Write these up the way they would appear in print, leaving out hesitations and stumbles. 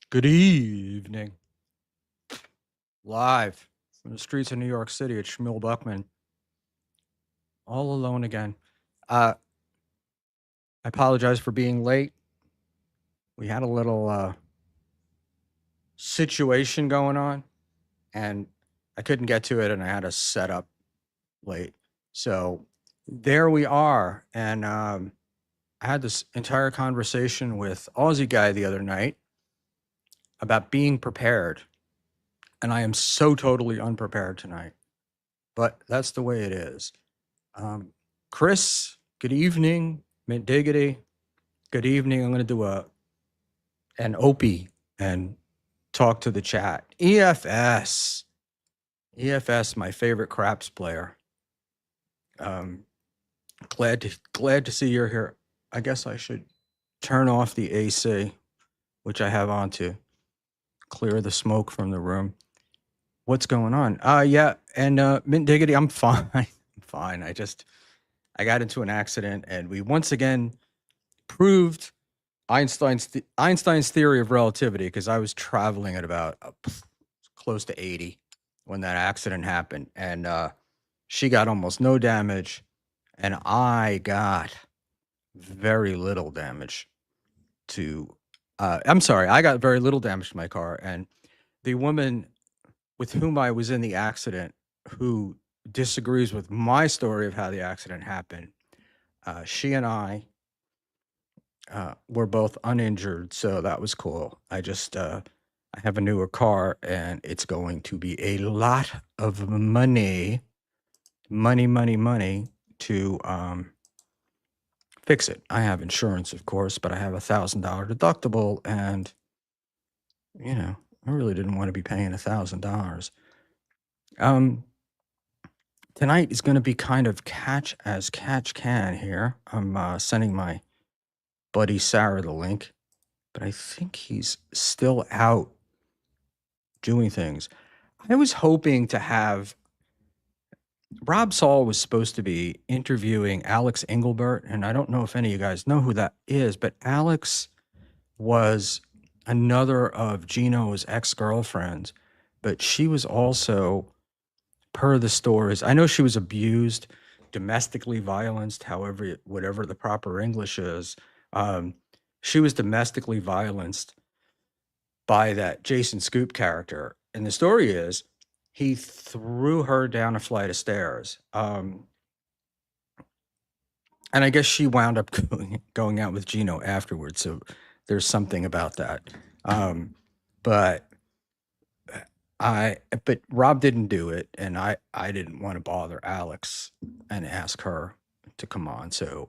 Good evening. Live from the streets of New York City, it's Schmuel Buckman, all alone again. I apologize for being late. We had a little situation going on, and I couldn't get to it, and I had to set up late. So there we are. And I had this entire conversation with Aussie guy the other night about being prepared. And I am so totally unprepared tonight, but that's the way it is. Chris, good evening. Mint Diggity, good evening. I'm going to do an Opie and talk to the chat. EFS, my favorite craps player. Glad to see you're here. I guess I should turn off the AC, which I have on to clear the smoke from the room. What's going on? Yeah, and Mint Diggity, I'm fine. I'm fine. I got into an accident, and we once again proved Einstein's theory of relativity, because I was traveling at about close to 80 when that accident happened, and she got almost no damage, and I got very little damage to. I'm sorry, I got very little damage to my car, and the woman with whom I was in the accident, who disagrees with my story of how the accident happened, she and I were both uninjured, so that was cool. I have a newer car, and it's going to be a lot of money to fix it. I have insurance, of course, but I have $1,000 deductible, and I really didn't want to be paying $1,000. Tonight is going to be kind of catch as catch can here. I'm sending my buddy Sarah the link, but I think he's still out doing things. I was hoping to have Rob Saul was supposed to be interviewing Alex Engelbert, and I don't know if any of you guys know who that is, but Alex was another of Gino's ex-girlfriends, but she was also, per the stories, I know she was abused, domestically violenced, whatever the proper English is. She was domestically violenced by that Jason Scoop character. And the story is he threw her down a flight of stairs. And I guess she wound up going out with Gino afterwards. So there's something about that. But Rob didn't do it, and I didn't want to bother Alex and ask her to come on. So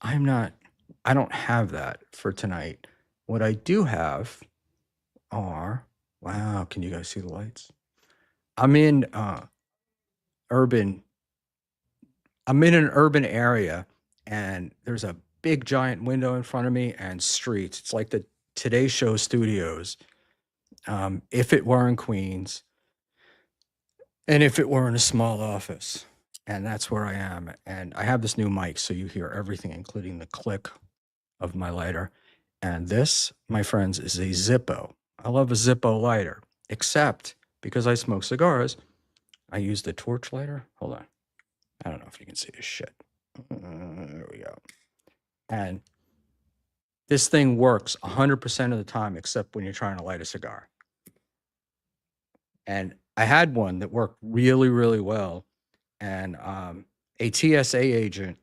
I don't have that for tonight. What I do have are, wow, can you guys see the lights? I'm in an urban area, and there's a big giant window in front of me and streets. It's like the Today Show studios. If it were in Queens, and if it were in a small office, and that's where I am. And I have this new mic, so you hear everything, including the click of my lighter. And this, my friends, is a Zippo. I love a Zippo lighter, except because I smoke cigars, I use the torch lighter. Hold on. I don't know if you can see this shit. There we go. And This thing works 100% of the time, except when you're trying to light a cigar. And I had one that worked really, really well. And a TSA agent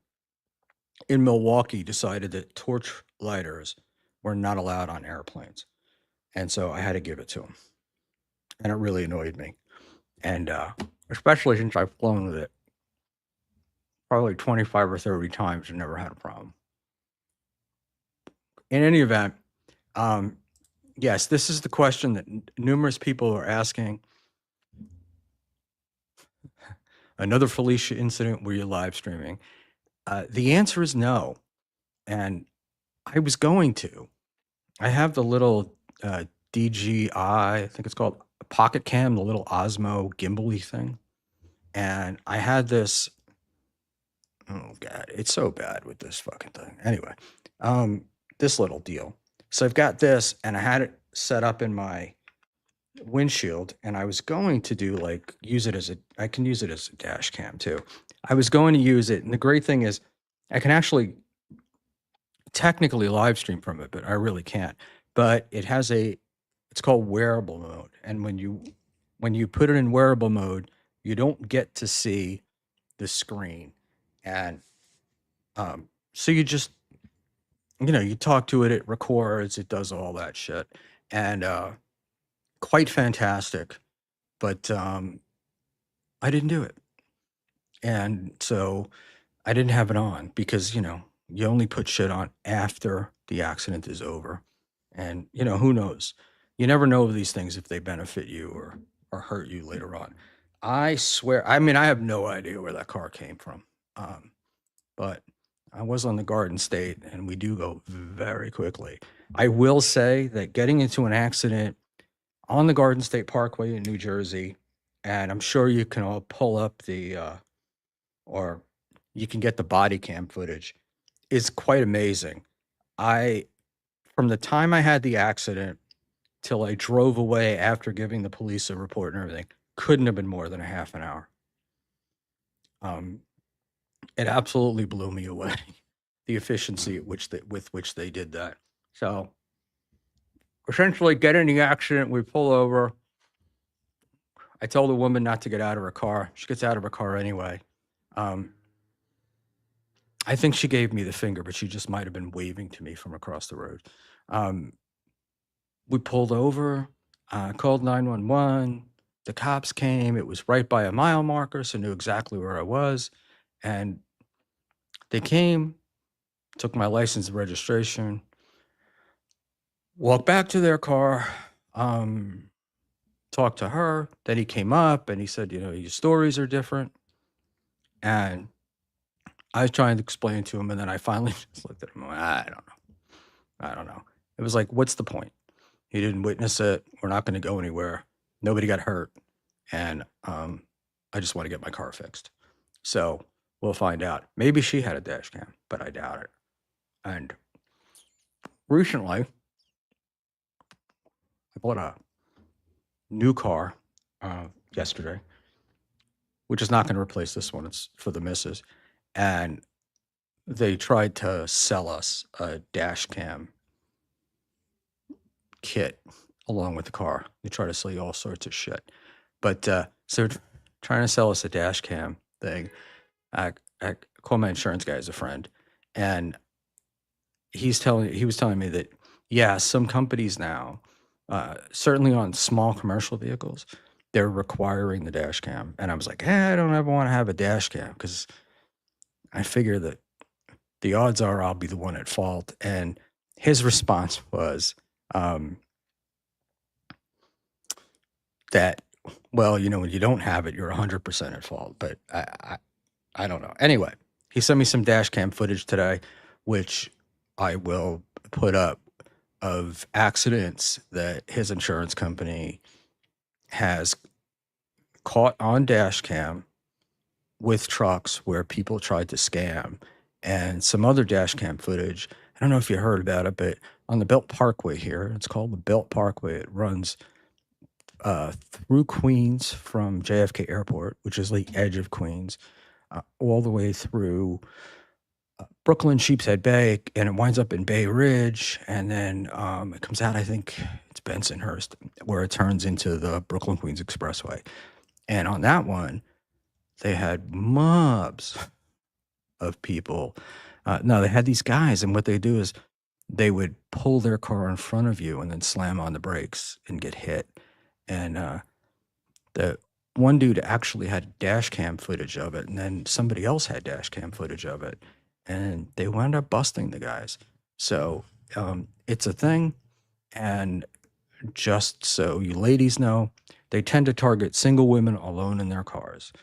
in Milwaukee decided that torch lighters were not allowed on airplanes. And so I had to give it to him. And it really annoyed me. And especially since I've flown with it probably 25 or 30 times and never had a problem. In any event, yes, this is the question that numerous people are asking. Another Felicia incident where you're live streaming? The answer is no. And I was going to. I have the little DJI, I think it's called Pocket Cam, the little Osmo gimbal-y thing. And I had this. Oh God, it's so bad with this fucking thing. Anyway, this little deal. So I've got this, and I had it set up in my windshield, and I was going to do like I can use it as a dash cam too. I was going to use it, and the great thing is I can actually technically live stream from it, but I really can't. But it has it's called wearable mode, and when you put it in wearable mode, you don't get to see the screen, and so you just you talk to it, it records, it does all that shit, and quite fantastic. But I didn't do it, and so I didn't have it on because you only put shit on after the accident is over, and who knows? You never know of these things if they benefit you or hurt you later on. I swear, I mean, I have no idea where that car came from, but I was on the Garden State, and we do go very quickly. I will say that getting into an accident on the Garden State Parkway in New Jersey, and I'm sure you can all pull up or you can get the body cam footage, is quite amazing. From the time I had the accident till I drove away after giving the police a report and everything, couldn't have been more than a half an hour. It absolutely blew me away, the efficiency with which they did that. So essentially, get in the accident, we pull over. I told the woman not to get out of her car. She gets out of her car anyway. I think she gave me the finger, but she just might have been waving to me from across the road. We pulled over, called 911. The cops came. It was right by a mile marker, so knew exactly where I was. And they came, took my license and registration, walked back to their car, talked to her. Then he came up and he said, your stories are different. And I was trying to explain to him, and then I finally just looked at him and went, I don't know. It was like, what's the point? He didn't witness it. We're not going to go anywhere. Nobody got hurt. And I just want to get my car fixed. So we'll find out. Maybe she had a dash cam, but I doubt it. And recently, I bought a new car yesterday, which is not going to replace this one. It's for the missus. And they tried to sell us a dash cam kit along with the car. They try to sell you all sorts of shit. But so trying to sell us a dash cam thing. I call my insurance guy as a friend, and he was telling me that, yeah, some companies now, certainly on small commercial vehicles, they're requiring the dash cam. And I was like, I don't ever want to have a dash cam because I figure that the odds are I'll be the one at fault. And his response was that, well, when you don't have it, you're 100% at fault. But I don't know. Anyway, he sent me some dash cam footage today, which I will put up, of accidents that his insurance company has caught on dash cam with trucks where people tried to scam, and some other dash cam footage. I don't know if you heard about it, but on the Belt Parkway here, it's called the Belt Parkway. It runs through Queens from JFK Airport, which is the edge of Queens, all the way through Brooklyn Sheepshead Bay, and it winds up in Bay Ridge, and then it comes out, I think it's Bensonhurst, where it turns into the Brooklyn Queens Expressway. And on that one, they had mobs of people. No, they had these guys, and what they do is they would pull their car in front of you and then slam on the brakes and get hit. And the one dude actually had dash cam footage of it, and then somebody else had dash cam footage of it, and they wound up busting the guys. So it's a thing. And just so you ladies know, they tend to target single women alone in their cars.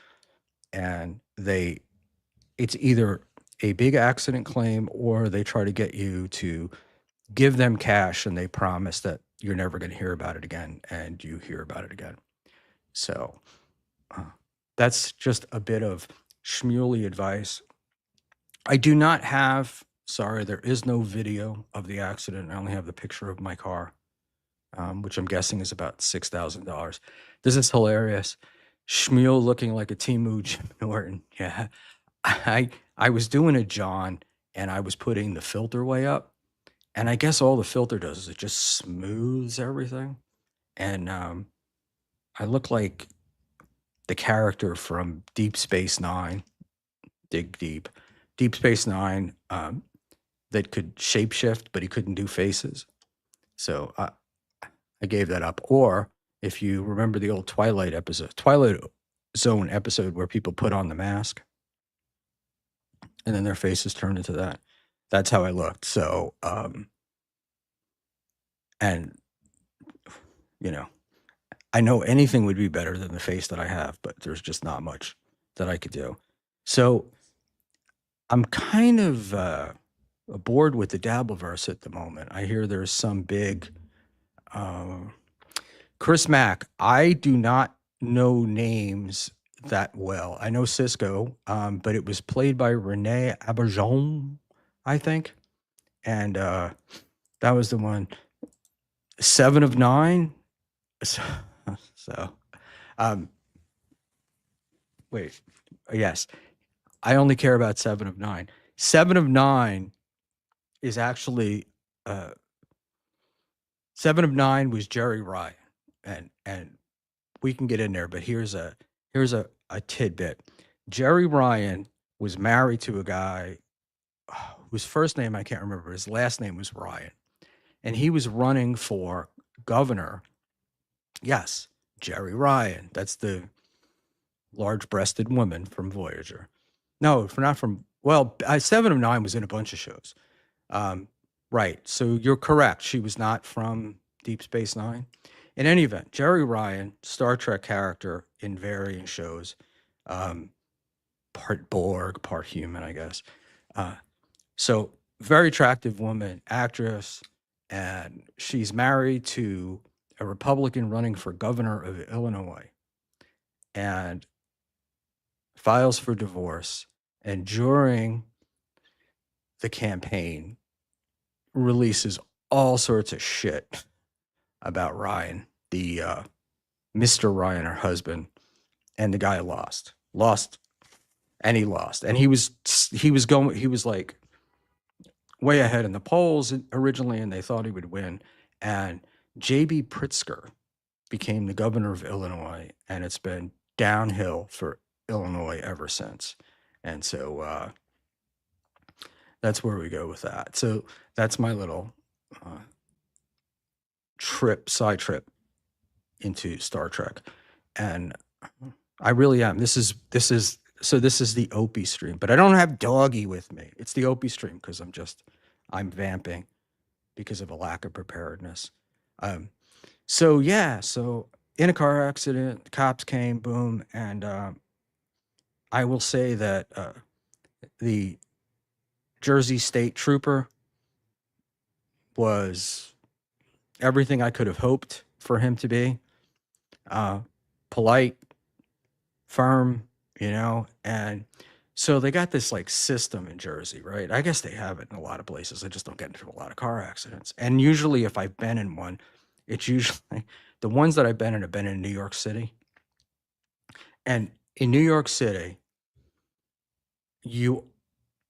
And it's either a big accident claim, or they try to get you to give them cash and they promise that you're never going to hear about it again, and you hear about it again. So that's just a bit of Schmuely advice. I do not have, sorry, there is no video of the accident. I only have the picture of my car, which I'm guessing is about $6,000. This is hilarious. Schmuel looking like a Timu Jim Norton. Yeah. I was doing a John, and I was putting the filter way up. And I guess all the filter does is it just smooths everything. And I look like the character from Deep Space Nine, Dig Deep, Deep Space Nine, that could shapeshift, but he couldn't do faces. So I gave that up. Or if you remember the old Twilight Zone episode where people put on the mask and then their faces turned into that, that's how I looked. So, and you know, I know anything would be better than the face that I have, but there's just not much that I could do. So I'm kind of bored with the Dabbleverse at the moment. I hear there's some big Chris Mack. I do not know names that well. I know Cisco, but it was played by Renee Auberjonois, I think, and that was the one. 7 of 9. So, wait, yes, I only care about 7 of 9. 7 of 9 is actually 7 of 9 was Jerry Ryan, and we can get in there, but here's a tidbit. Jerry Ryan was married to a guy whose first name I can't remember. His last name was Ryan, and he was running for governor. Yes, Jerry Ryan. That's the large-breasted woman from Voyager. No, not from. Well, 7 of 9 was in a bunch of shows. Right. So you're correct. She was not from Deep Space Nine. In any event, Jerry Ryan, Star Trek character in varying shows, part Borg, part human, I guess. So very attractive woman, actress, and she's married to a Republican running for governor of Illinois, and files for divorce. And during the campaign, releases all sorts of shit about Ryan, the Mr. Ryan, her husband, and the guy lost, and he lost, and he was like way ahead in the polls originally, and they thought he would win, and J.B. Pritzker became the governor of Illinois, and it's been downhill for Illinois ever since, and so that's where we go with that. So that's my little side trip into Star Trek, and I really am. This is the Opie stream, but I don't have Doggy with me. It's the Opie stream because I'm vamping because of a lack of preparedness. So yeah, so in a car accident, the cops came, boom, and I will say that the Jersey State Trooper was everything I could have hoped for him to be. Polite, firm, and so they got this like system in Jersey, right? I guess they have it in a lot of places. I just don't get into a lot of car accidents. And usually if I've been in one, it's usually the ones that I've been in have been in New York City. And in New York City, you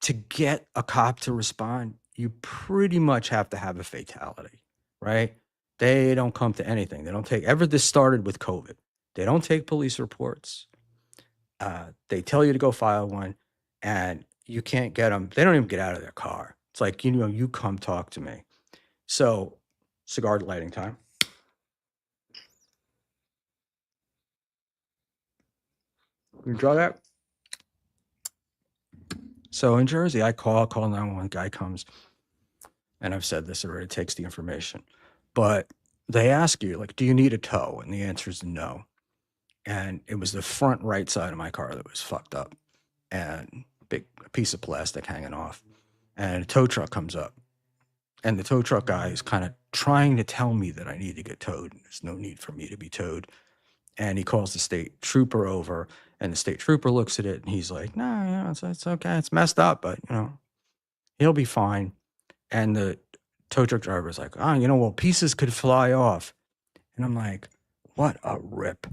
to get a cop to respond, you pretty much have to have a fatality, right? They don't come to anything. They don't take ever. This started with COVID. They don't take police reports. They tell you to go file one, and you can't get them. They don't even get out of their car. It's like, you come talk to me. So, cigar lighting time. You draw that? So in Jersey, I call 911. Guy comes, and I've said this already. Takes the information, but they ask you like, "Do you need a tow?" And the answer is no. And it was the front right side of my car that was fucked up, and big piece of plastic hanging off. And a tow truck comes up, and the tow truck guy is kind of trying to tell me that I need to get towed. There's no need for me to be towed. And he calls the state trooper over, and the state trooper looks at it, and he's like, "No, it's okay. It's messed up, but he'll be fine." And the tow truck driver is like, "Oh, well, pieces could fly off." And I'm like, "What a rip!"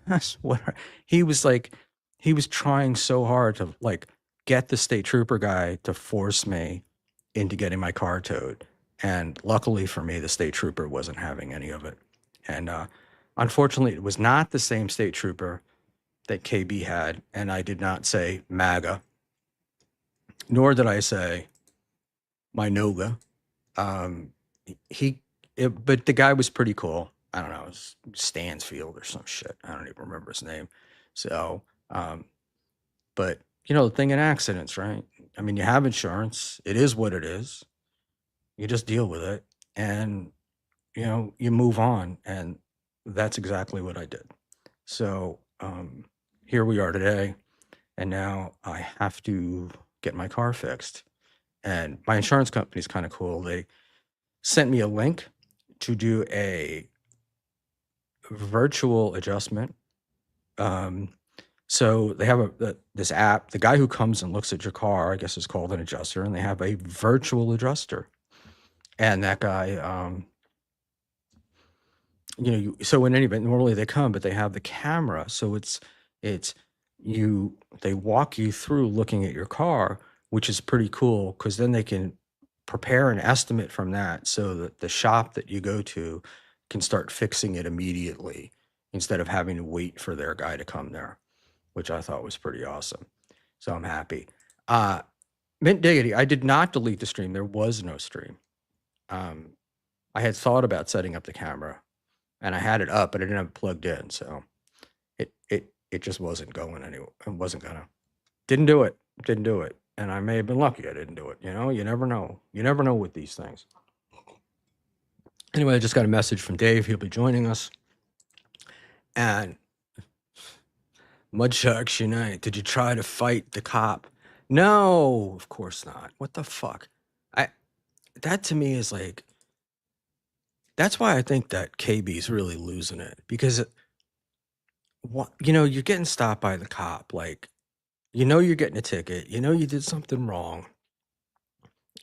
That's what he was like. He was trying so hard to like get the state trooper guy to force me into getting my car towed. And luckily for me, the state trooper wasn't having any of it. And unfortunately, it was not the same state trooper that KB had. And I did not say MAGA, nor did I say my Noga. But the guy was pretty cool. I don't know, it was Stansfield or some shit. I don't even remember his name. So, but the thing in accidents, right? I mean, you have insurance. It is what it is. You just deal with it, and you move on, and that's exactly what I did. So, here we are today, and now I have to get my car fixed. And my insurance company is kind of cool. They sent me a link to do a virtual adjustment. So they have this app. The guy who comes and looks at your car, I guess, is called an adjuster, and they have a virtual adjuster. And that guy, so in any event, normally they come, but they have the camera, so it's they walk you through looking at your car, which is pretty cool because then they can prepare an estimate from that so that the shop that you go to can start fixing it immediately instead of having to wait for their guy to come there, which I thought was pretty awesome. So I'm happy. Mint Diggity, I did not delete the stream. There was no stream. I had thought about setting up the camera, and I had it up, but I didn't have it plugged in, so it just wasn't going anywhere. It wasn't gonna. Didn't do it. And I may have been lucky I didn't do it. You never know. You never know with these things. Anyway, I just got a message from Dave. He'll be joining us. And Mudsharks Unite, did you try to fight the cop? No, of course not. What the fuck? That to me is like, that's why I think that KB's really losing it, because you're getting stopped by the cop. Like, you're getting a ticket. You did something wrong.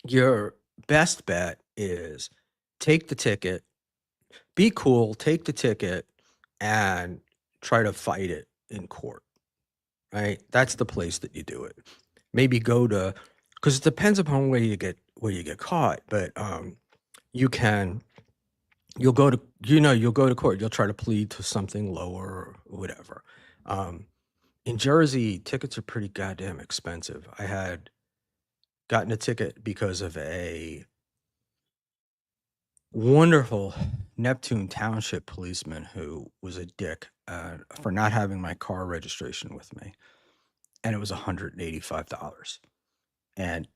Your best bet is take the ticket, be cool, take the ticket, and try to fight it in court, right? That's the place that you do it. Maybe go to, because it depends upon where you get caught, but you'll go to court. You'll try to plead to something lower or whatever. In Jersey, tickets are pretty goddamn expensive. I had gotten a ticket because of a wonderful Neptune Township policeman who was a dick for not having my car registration with me. And it was $185. And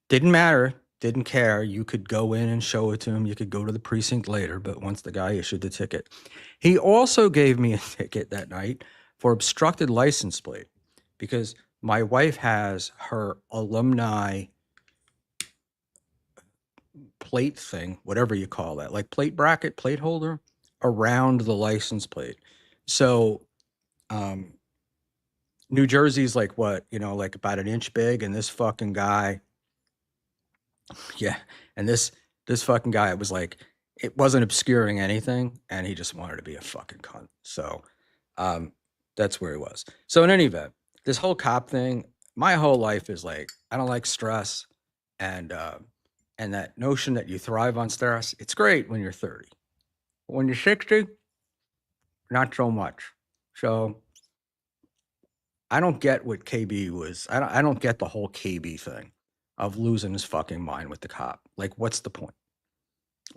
didn't matter, didn't care. You could go in and show it to him. You could go to the precinct later, but once the guy issued the ticket. He also gave me a ticket that night for obstructed license plate because my wife has her alumni plate thing, whatever you call that, like plate bracket, plate holder around the license plate. So New Jersey's like what, like about an inch big, and this fucking guy, yeah, and this fucking guy was like, it wasn't obscuring anything, and he just wanted to be a fucking cunt. So that's where he was. So in any event, this whole cop thing, my whole life is like, I don't like stress, and that notion that you thrive on stress, it's great when you're 30. But when you're 60, not so much. So I don't get what KB was. I don't get the whole KB thing of losing his fucking mind with the cop. Like, what's the point?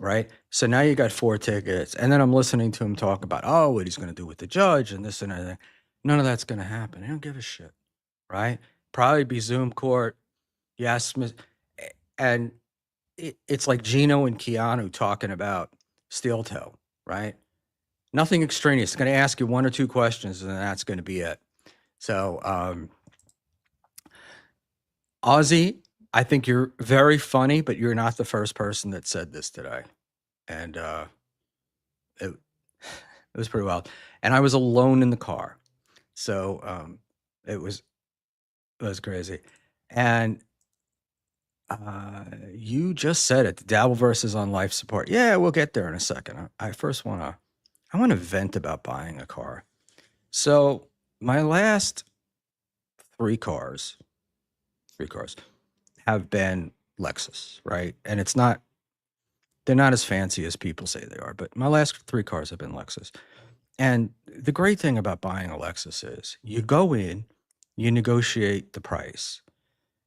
Right? So now you got 4 tickets, and then I'm listening to him talk about, oh, what he's going to do with the judge and this and that. None of that's going to happen. I don't give a shit. Right? Probably be Zoom court. Yes, and it's like Gino and Keanu talking about Steel Toe, right? Nothing extraneous. It's going to ask you 1 or 2 questions, and then that's going to be it. So, Ozzy, I think you're very funny, but you're not the first person that said this today. And it, it was pretty wild. And I was alone in the car. So it was crazy. And you just said it, the Dabble versus on life support. Yeah, we'll get there in a second. I first want to vent about buying a car. So my last three cars have been Lexus, right? And they're not as fancy as people say they are, but my last 3 cars have been Lexus. And the great thing about buying a Lexus is you go in, you negotiate the price.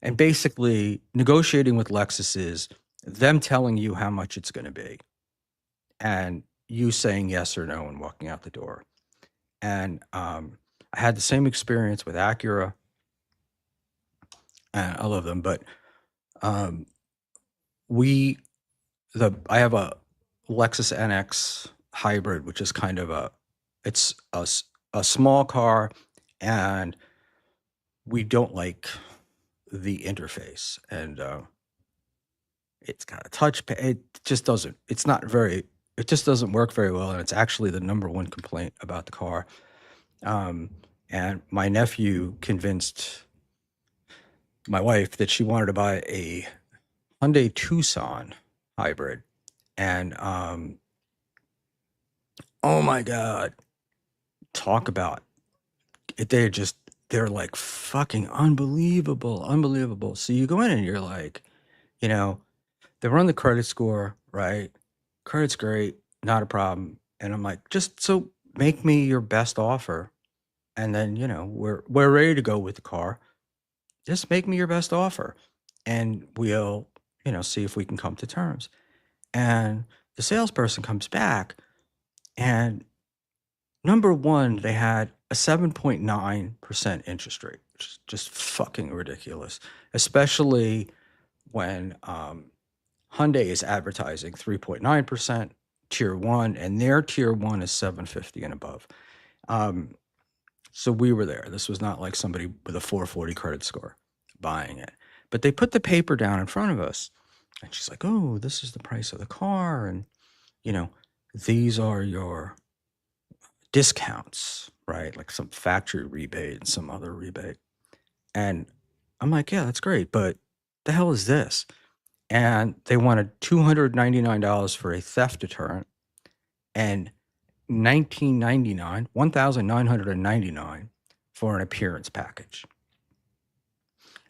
And basically, negotiating with Lexus is them telling you how much it's going to be and you saying yes or no and walking out the door. And I had the same experience with Acura, and I love them, but um, I have a Lexus NX hybrid, which is kind of it's a small car, and we don't like the interface, and it's got a touchpad. It just doesn't work very well, and it's actually the number one complaint about the car. And my nephew convinced my wife that she wanted to buy a Hyundai Tucson hybrid, and oh my god, talk about it. They're like fucking unbelievable. So you go in and you're like, you know, they run the credit score, right? Credit's great, not a problem. And I'm like, just so make me your best offer, and then we're ready to go with the car. Just make me your best offer, and we'll see if we can come to terms. And the salesperson comes back, and number one, they had a 7.9% interest rate, which is just fucking ridiculous, especially when Hyundai is advertising 3.9% tier one, and their tier one is 750 and above. So we were there. This was not like somebody with a 440 credit score buying it. But they put the paper down in front of us, and she's like, oh, this is the price of the car, and these are your discounts, right? Like some factory rebate and some other rebate. And I'm like, yeah, that's great, but the hell is this? And they wanted $299 for a theft deterrent and $1,999 for an appearance package.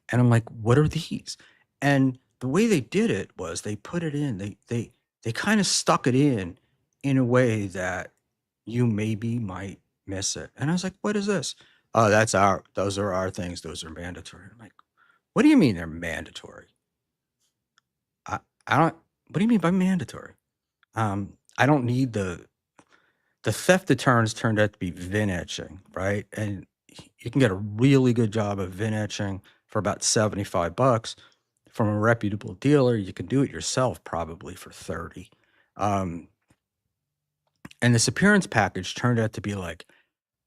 And I'm like, what are these? And the way they did it was they put it in, they kind of stuck it in a way that you maybe might miss it. And I was like, what is this? Oh, those are our things. Those are mandatory. I'm like, what do you mean they're mandatory? I don't, what do you mean by mandatory? I don't need the theft deterrents turned out to be VIN etching, right? And you can get a really good job of VIN etching for about $75 from a reputable dealer. You can do it yourself probably for 30. And this appearance package turned out to be like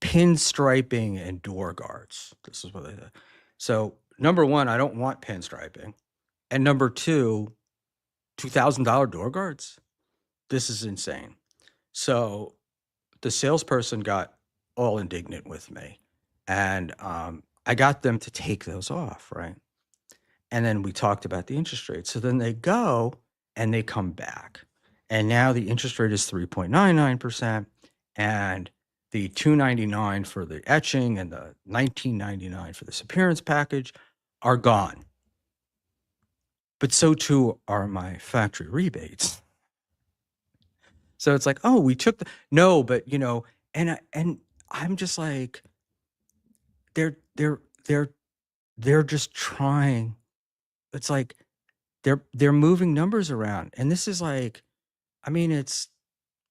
pinstriping and door guards. This is what they did. So number one, I don't want pinstriping. And number two, $2,000 door guards. This is insane. So the salesperson got all indignant with me, and I got them to take those off, right? And then we talked about the interest rate. So then they go and they come back, and now the interest rate is 3.99%, and the $299 for the etching and the $19.99 for this appearance package are gone. But so too are my factory rebates. So it's like, oh, we took the no, but and I'm just like, they're they're they're they're just trying. It's like they're moving numbers around, and this is like, I mean, it's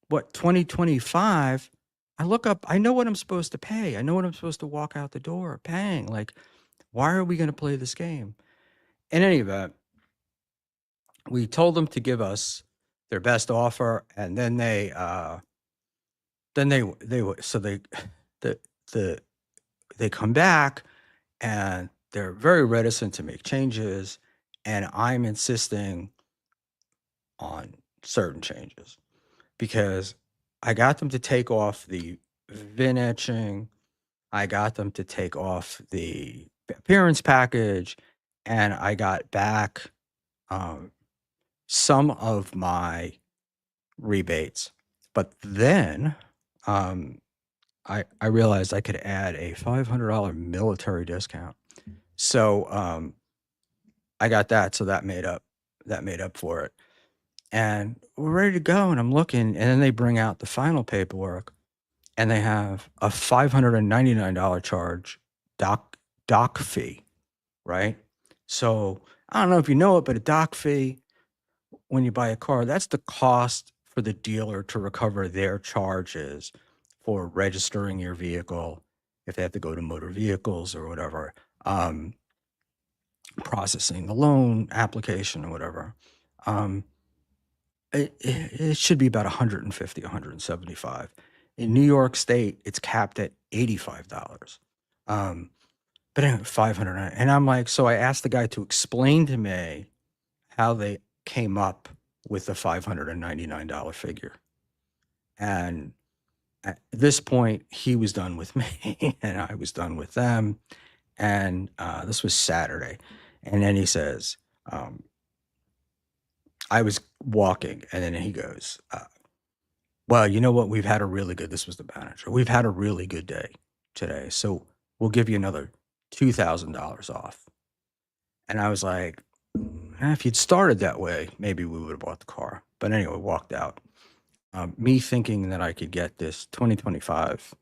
what 2025. I look up, I know what I'm supposed to pay. I know what I'm supposed to walk out the door paying. Like, why are we going to play this game? In any event, we told them to give us their best offer, and then so the the they come back and they're very reticent to make changes, and I'm insisting on certain changes because I got them to take off the VIN etching, I got them to take off the appearance package, and I got back um, some of my rebates. But then um, I realized I could add a $500 military discount. So I got that, so that made up for it. And we're ready to go, and I'm looking, and then they bring out the final paperwork, and they have a $599 charge doc fee, right? So I don't know if you know it, but a doc fee when you buy a car, that's the cost for the dealer to recover their charges for registering your vehicle if they have to go to motor vehicles or whatever, processing the loan application or whatever. It should be about 150, 175. In New York State, it's capped at $85. Um, but anyway, 500. And I'm like, so I asked the guy to explain to me how they came up with the $599 figure. And at this point, he was done with me and I was done with them. And this was Saturday. And then he says, I was walking, and then he goes, well, you know what? We've had a really good, this was the manager. We've had a really good day today. So we'll give you another $2,000 off. And I was like, if you'd started that way, maybe we would have bought the car. But anyway, walked out. Me thinking that I could get this 2025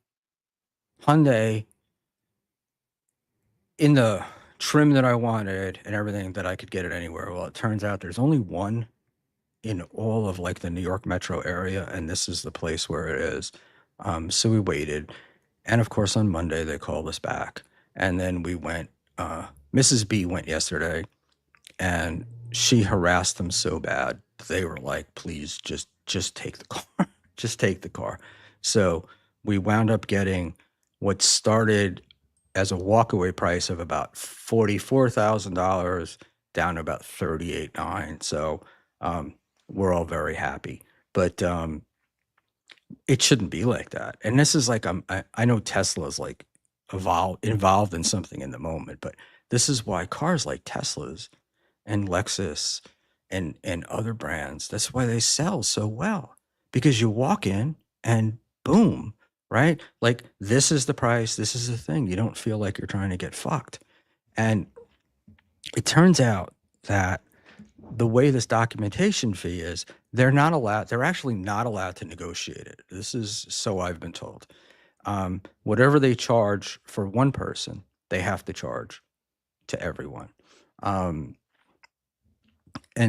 Hyundai in the trim that I wanted and everything, that I could get it anywhere. Well, it turns out there's only one in all of like the New York metro area, and this is the place where it is. So we waited, and of course on Monday they called us back, and then we went. Mrs. B went yesterday, and she harassed them so bad they were like, "Please, just take the car, just take the car." So we wound up getting what started as a walkaway price of about $44,000 down to about $38,900. So we're all very happy, but it shouldn't be like that. And this is like, I know Tesla's like involved in something in the moment, but this is why cars like Teslas and Lexus and other brands, that's why they sell so well, because you walk in and boom, right? Like, this is the price, this is the thing. You don't feel like you're trying to get fucked. And it turns out that the way this documentation fee is, they're actually not allowed to negotiate it. This is, so I've been told. Whatever they charge for one person, they have to charge to everyone. And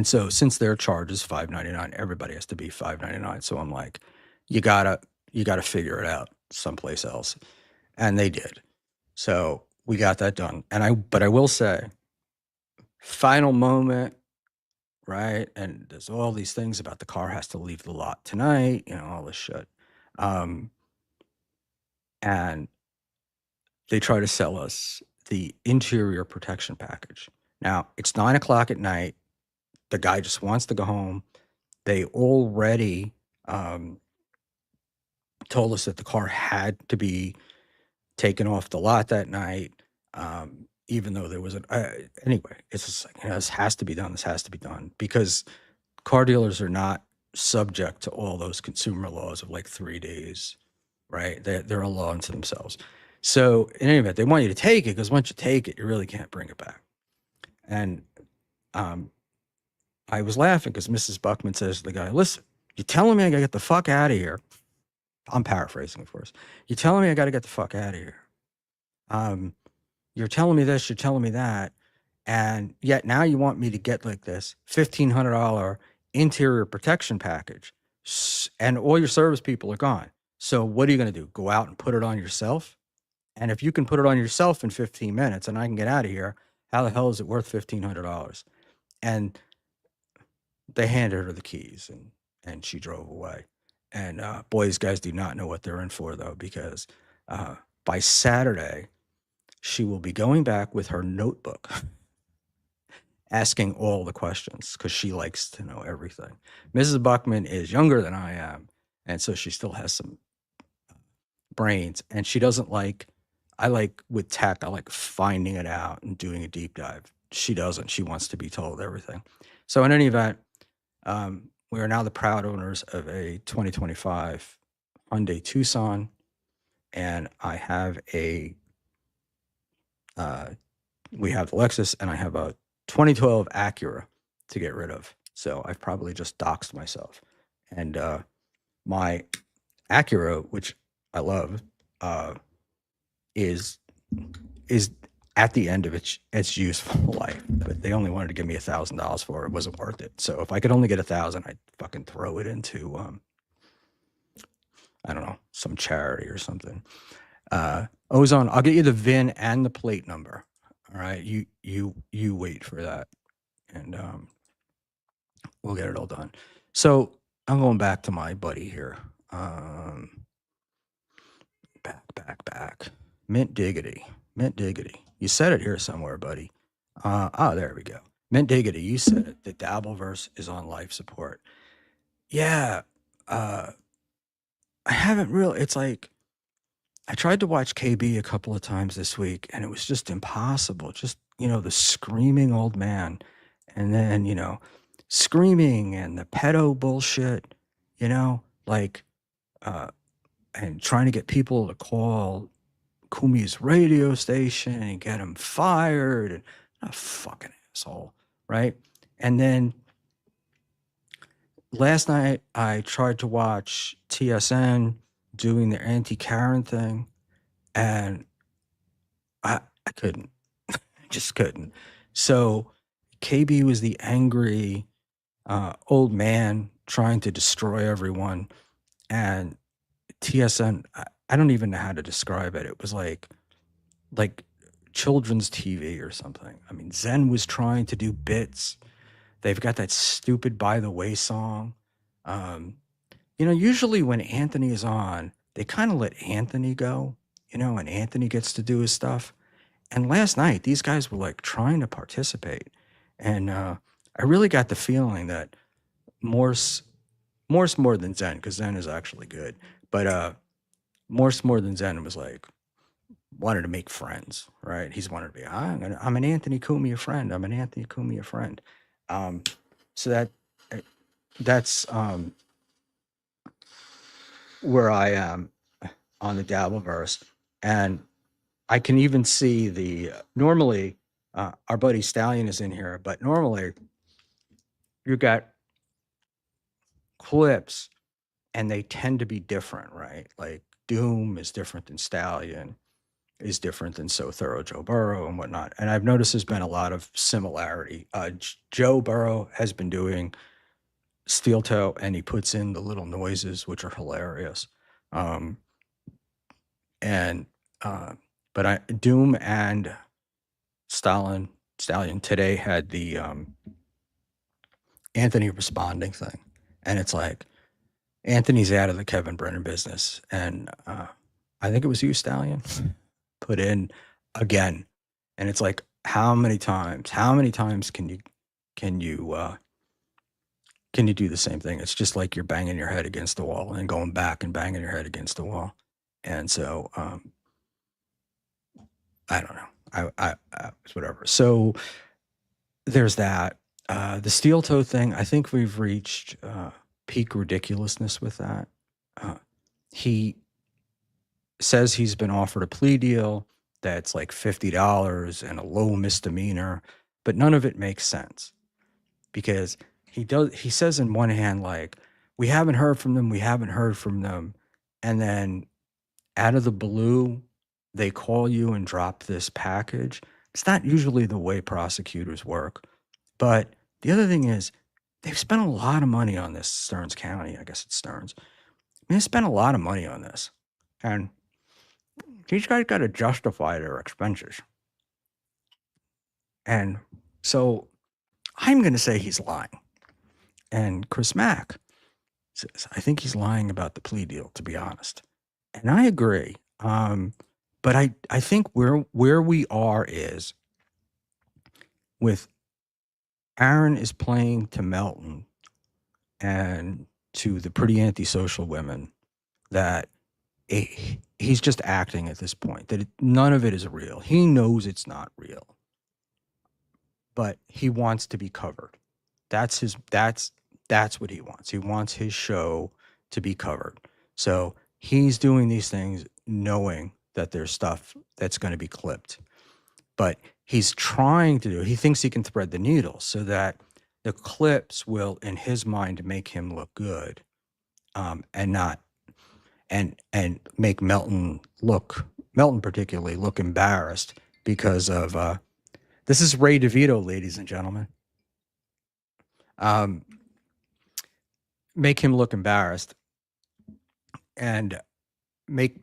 so since their charge is $599, everybody has to be $599. So I'm like, you gotta figure it out someplace else. And they did. So we got that done. But I will say, final moment, right? And there's all these things about the car has to leave the lot tonight, all this shit. And they try to sell us the interior protection package. Now, it's 9:00 at night. The guy just wants to go home. They already told us that the car had to be taken off the lot that night, even though there was anyway, it's just like, this has to be done. This has to be done, because car dealers are not subject to all those consumer laws of like 3 days right? They're a law unto themselves. So in any event, they want you to take it because once you take it, you really can't bring it back. And um, I was laughing because Mrs. Buckman says to the guy, listen, you're telling me I got to get the fuck out of here. I'm paraphrasing, of course. You're telling me I got to get the fuck out of here. You're telling me this, you're telling me that. And yet now you want me to get like this $1,500 interior protection package. And all your service people are gone. So what are you going to do? Go out and put it on yourself? And if you can put it on yourself in 15 minutes and I can get out of here, how the hell is it worth $1,500? And they handed her the keys and she drove away. And boy, these guys do not know what they're in for, though, because by Saturday, she will be going back with her notebook, asking all the questions because she likes to know everything. Mrs. Buckman is younger than I am, and so she still has some brains, and she doesn't like, I like with tech, I like finding it out and doing a deep dive. She doesn't. She wants to be told everything. So in any event, we are now the proud owners of a 2025 Hyundai Tucson, and I have we have the Lexus, and I have a 2012 Acura to get rid of. So I've probably just doxed myself. And my Acura, which I love, is at the end of its useful life. But they only wanted to give me $1,000 for it. It wasn't worth it. So if I could only get 1,000, I'd fucking throw it into I don't know, some charity or something. Ozone, I'll get you the VIN and the plate number. All right, you wait for that, and we'll get it all done. So I'm going back to my buddy here. Back. Mint Diggity. You said it here somewhere, buddy. There we go. Mint Diggity, you said it. The Dabbleverse is on life support. Yeah. I haven't really, it's like, I tried to watch KB a couple of times this week and it was just impossible. Just, the screaming old man and then, screaming and the pedo bullshit, like, and trying to get people to call Kumi's radio station and get him fired and a fucking asshole, right? And then last night I tried to watch TSN doing the anti-Karen thing and I couldn't. I just couldn't. So KB was the angry old man trying to destroy everyone and TSN, I don't even know how to describe it. It was like children's TV or something. I mean, Zen was trying to do bits. They've got that stupid By the Way song. Usually when Anthony is on, they kind of let Anthony go, and Anthony gets to do his stuff. And last night, these guys were like trying to participate. And I really got the feeling that Morse more than Zen, because Zen is actually good. But Morse more than Zen was like, wanted to make friends, right? He's wanted to be, I'm an Anthony Cumia friend. I'm an Anthony Cumia friend. So that's where I am on the Dabbleverse. And I can even see normally our buddy Stallion is in here, but normally you got clips and they tend to be different, right? Like Doom is different than Stallion, is different than So Thorough Joe Burrow and whatnot. And I've noticed there's been a lot of similarity. Joe Burrow has been doing steel toe and he puts in the little noises, which are hilarious. But Doom and Stallion today had the Anthony responding thing. And it's like, Anthony's out of the Kevin Brennan business. And I think it was you, Stallion, put in again. And it's like, how many times can you do the same thing? It's just like you're banging your head against the wall and going back and banging your head against the wall. And so, I don't know. I whatever. So there's that. The steel toe thing, I think we've reached peak ridiculousness with that. He says he's been offered a plea deal that's like $50 and a low misdemeanor, but none of it makes sense because he says in one hand, like, we haven't heard from them, we haven't heard from them. And then out of the blue, they call you and drop this package. It's not usually the way prosecutors work. But the other thing is, they've spent a lot of money on this, Stearns County. I guess it's Stearns. I mean, they spent a lot of money on this. And these guys got to justify their expenses. And so I'm going to say he's lying. And Chris Mack says, I think he's lying about the plea deal, to be honest. And I agree. But I think where we are is with Aaron is playing to Melton and to the pretty antisocial women that he's just acting at this point, that none of it is real. He knows it's not real, but he wants to be covered. That's what he wants. He wants his show to be covered. So he's doing these things knowing that there's stuff that's going to be clipped. But he's trying to he thinks he can thread the needle so that the clips will, in his mind, make him look good, and not and make Melton particularly look embarrassed because of this is Ray DeVito, ladies and gentlemen. Make him look embarrassed and make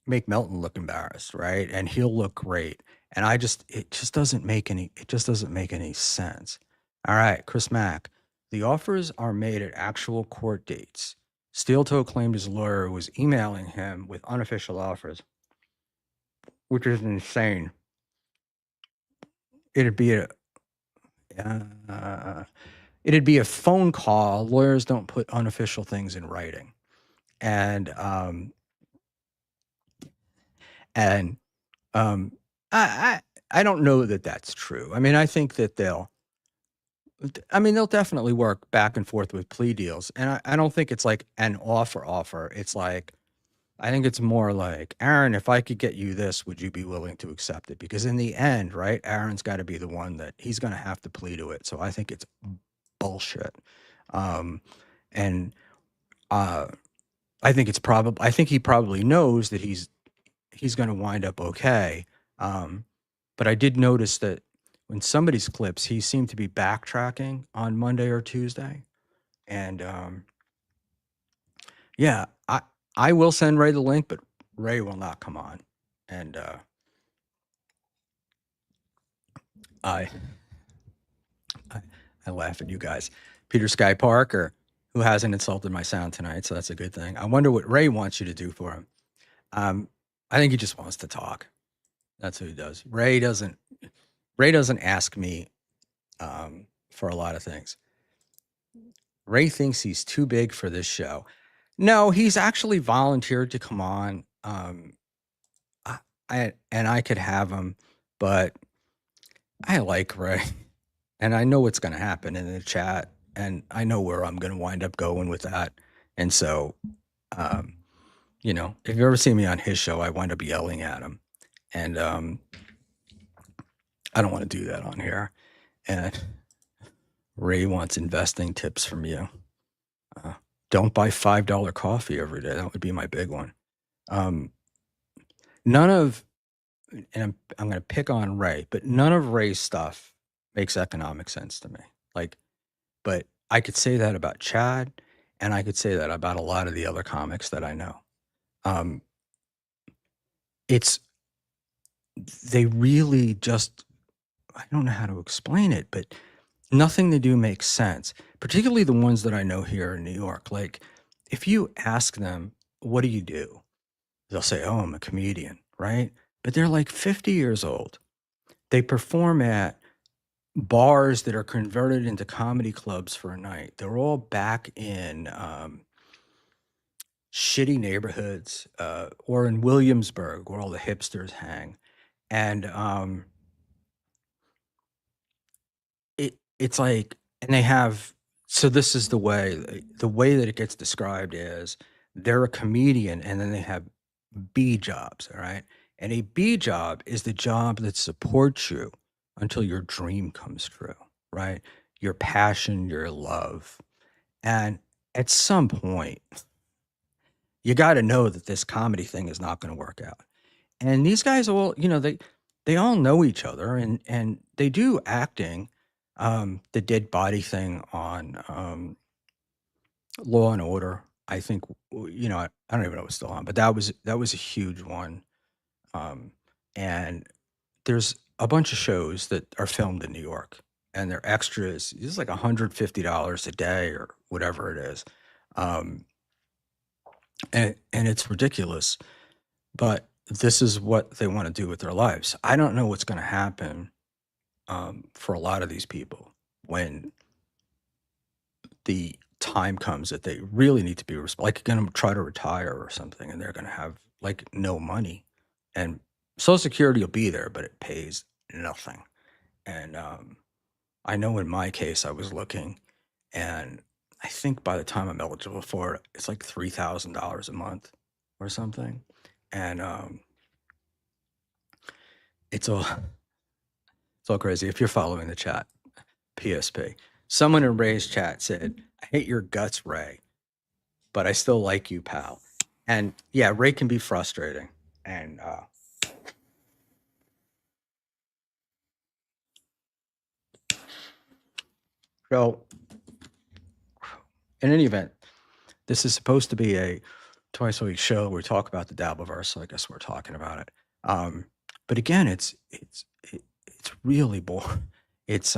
Melton look embarrassed, right? And he'll look great. And it just doesn't make any sense. All right, Chris Mack. The offers are made at actual court dates. Steel Toe claimed his lawyer was emailing him with unofficial offers, which is insane. It'd be a phone call. Lawyers don't put unofficial things in writing. And I don't know that that's true. I mean, I think that they'll definitely work back and forth with plea deals. And I don't think it's like an offer. It's like, I think it's more like, Aaron, if I could get you this, would you be willing to accept it? Because in the end, right, Aaron's got to be the one that he's going to have to plead to it. So I think it's bullshit. And I think he probably knows that he's going to wind up okay. But I did notice that when somebody's clips, he seemed to be backtracking on Monday or Tuesday. And yeah, I will send Ray the link, but Ray will not come on. And I laugh at you guys. Peter Sky Parker, who hasn't insulted my sound tonight, so that's a good thing. I wonder what Ray wants you to do for him. I think he just wants to talk. That's who he does. Ray doesn't ask me for a lot of things. Ray thinks he's too big for this show. No, he's actually volunteered to come on. I could have him, but I like Ray, and I know what's going to happen in the chat, and I know where I'm going to wind up going with that. And so, if you ever see me on his show, I wind up yelling at him, and I don't want to do that on here. And Ray wants investing tips from you. Don't buy $5 coffee every day. That would be my big one. None of, and I'm going to pick on Ray, but none of Ray's stuff makes economic sense to me. But I could say that about Chad, and I could say that about a lot of the other comics that I know. They really just, I don't know how to explain it, but nothing they do makes sense, particularly the ones that I know here in New York. Like, if you ask them, what do you do? They'll say, oh, I'm a comedian, right? But they're like 50 years old. They perform at bars that are converted into comedy clubs for a night. They're all back in shitty neighborhoods or in Williamsburg where all the hipsters hang. And it's like, and they have, so this is the way that it gets described is they're a comedian, and then they have B jobs, all right? And a B job is the job that supports you until your dream comes true, right? Your passion, your love. And at some point, you got to know that this comedy thing is not going to work out. And these guys all, they all know each other, and they do acting. The dead body thing on Law and Order, I think, I don't even know if it's still on, but that was a huge one. Um, and there's a bunch of shows that are filmed in New York, and their extras is like $150 a day or whatever it is. Um, and it's ridiculous, but this is what they want to do with their lives. I don't know what's going to happen for a lot of these people when the time comes that they really need to be like going to try to retire or something, and they're going to have like no money, and Social Security will be there, but it pays nothing. And I know in my case, I was looking, and I think by the time I'm eligible for it, it's like $3,000 a month or something. And it's all it's all crazy. If you're following the chat, PSP. Someone in Ray's chat said, "I hate your guts, Ray, but I still like you, pal." And yeah, Ray can be frustrating. And so, in any event, this is supposed to be a twice a week show where we talk about the Dabbleverse, so I guess we're talking about it. But again, it's really boring. It's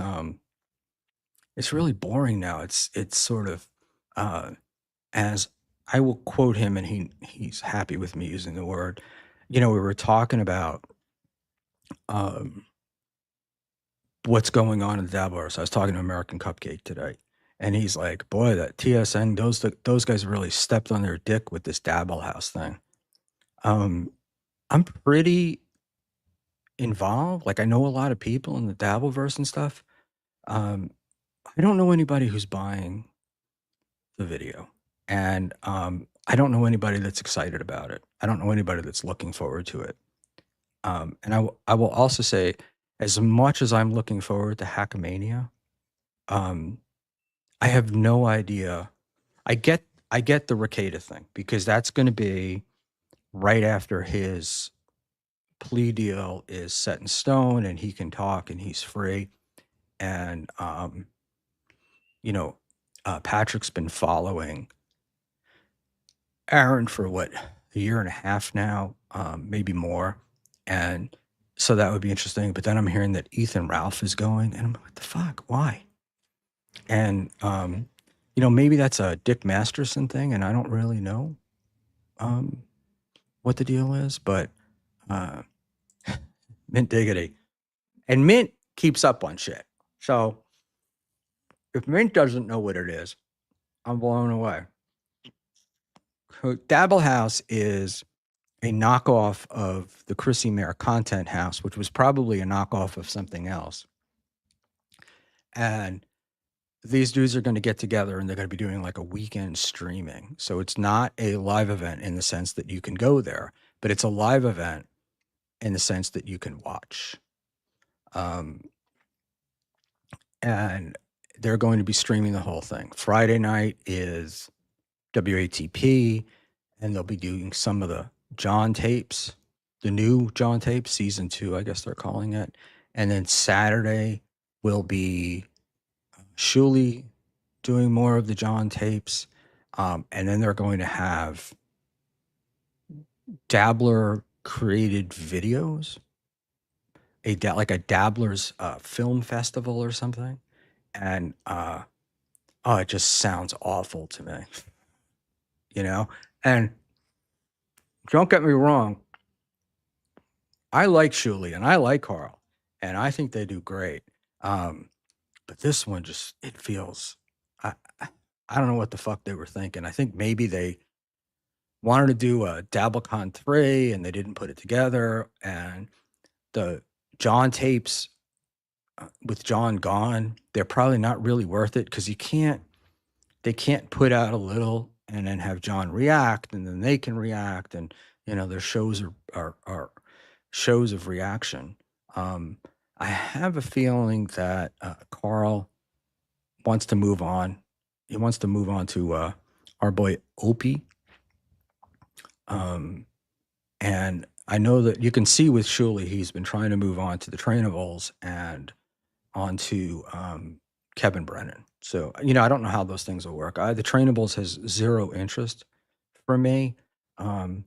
it's really boring now. It's sort of as I will quote him, and he's happy with me using the word. We were talking about um, what's going on in the Dabbleverse. I was talking to American Cupcake today, and he's like, "Boy, that TSN those guys really stepped on their dick with this Dabble House thing." Um, I'm pretty involved. Like I know a lot of people in the Dabbleverse and stuff. Um, I don't know anybody who's buying the video, and I don't know anybody that's excited about it. I don't know anybody that's looking forward to it. And I will also say, as much as I'm looking forward to Hackamania, um, I have no idea. I get the Ricada thing because that's going to be right after his plea deal is set in stone and he can talk and he's free. And you know, Patrick's been following Aaron for what, a year and a half now, maybe more, and so that would be interesting. But then I'm hearing that Ethan Ralph is going, and I'm like, what the fuck? Why? And maybe that's a Dick Masterson thing, and I don't really know um, what the deal is, but uh, Mint Diggity, and Mint keeps up on shit. So if Mint doesn't know what it is, I'm blown away. So Dabble House is a knockoff of the Chrissy Mayer Content House, which was probably a knockoff of something else. And these dudes are going to get together and they're going to be doing like a weekend streaming. So it's not a live event in the sense that you can go there, but it's a live event in the sense that you can watch. Um, and they're going to be streaming the whole thing. Friday night is WATP, and they'll be doing some of the John tapes, the new John tapes, season 2, I guess they're calling it. And then Saturday will be Shuli doing more of the John tapes. And then they're going to have Dabbler created videos, like a Dabbler's film festival or something. And it just sounds awful to me, And don't get me wrong, I like Shuli and I like Carl, and I think they do great. But this one it feels, I, I don't know what the fuck they were thinking. I think maybe they wanted to do a DabbleCon 3 and they didn't put it together. And the John tapes with John gone, they're probably not really worth it because they can't put out a little and then have John react and then they can react. And Their shows are shows of reaction. Um, I have a feeling that Carl wants to move on. He wants to move on to our boy Opie. Um, and I know that you can see with Shuley, he's been trying to move on to the Trainables and onto Kevin Brennan. So, I don't know how those things will work. The Trainables has zero interest for me. Um,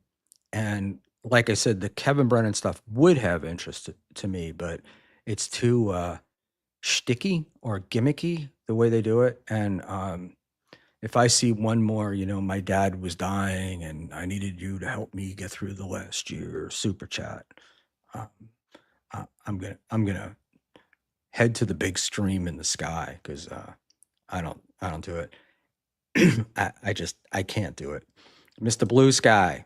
and like I said, the Kevin Brennan stuff would have interest to me, but it's too shticky or gimmicky the way they do it. And if I see one more, my dad was dying and I needed you to help me get through the last year super chat. Um, I'm gonna head to the big stream in the sky because I don't do it. I can't do it. Mr. Blue Sky.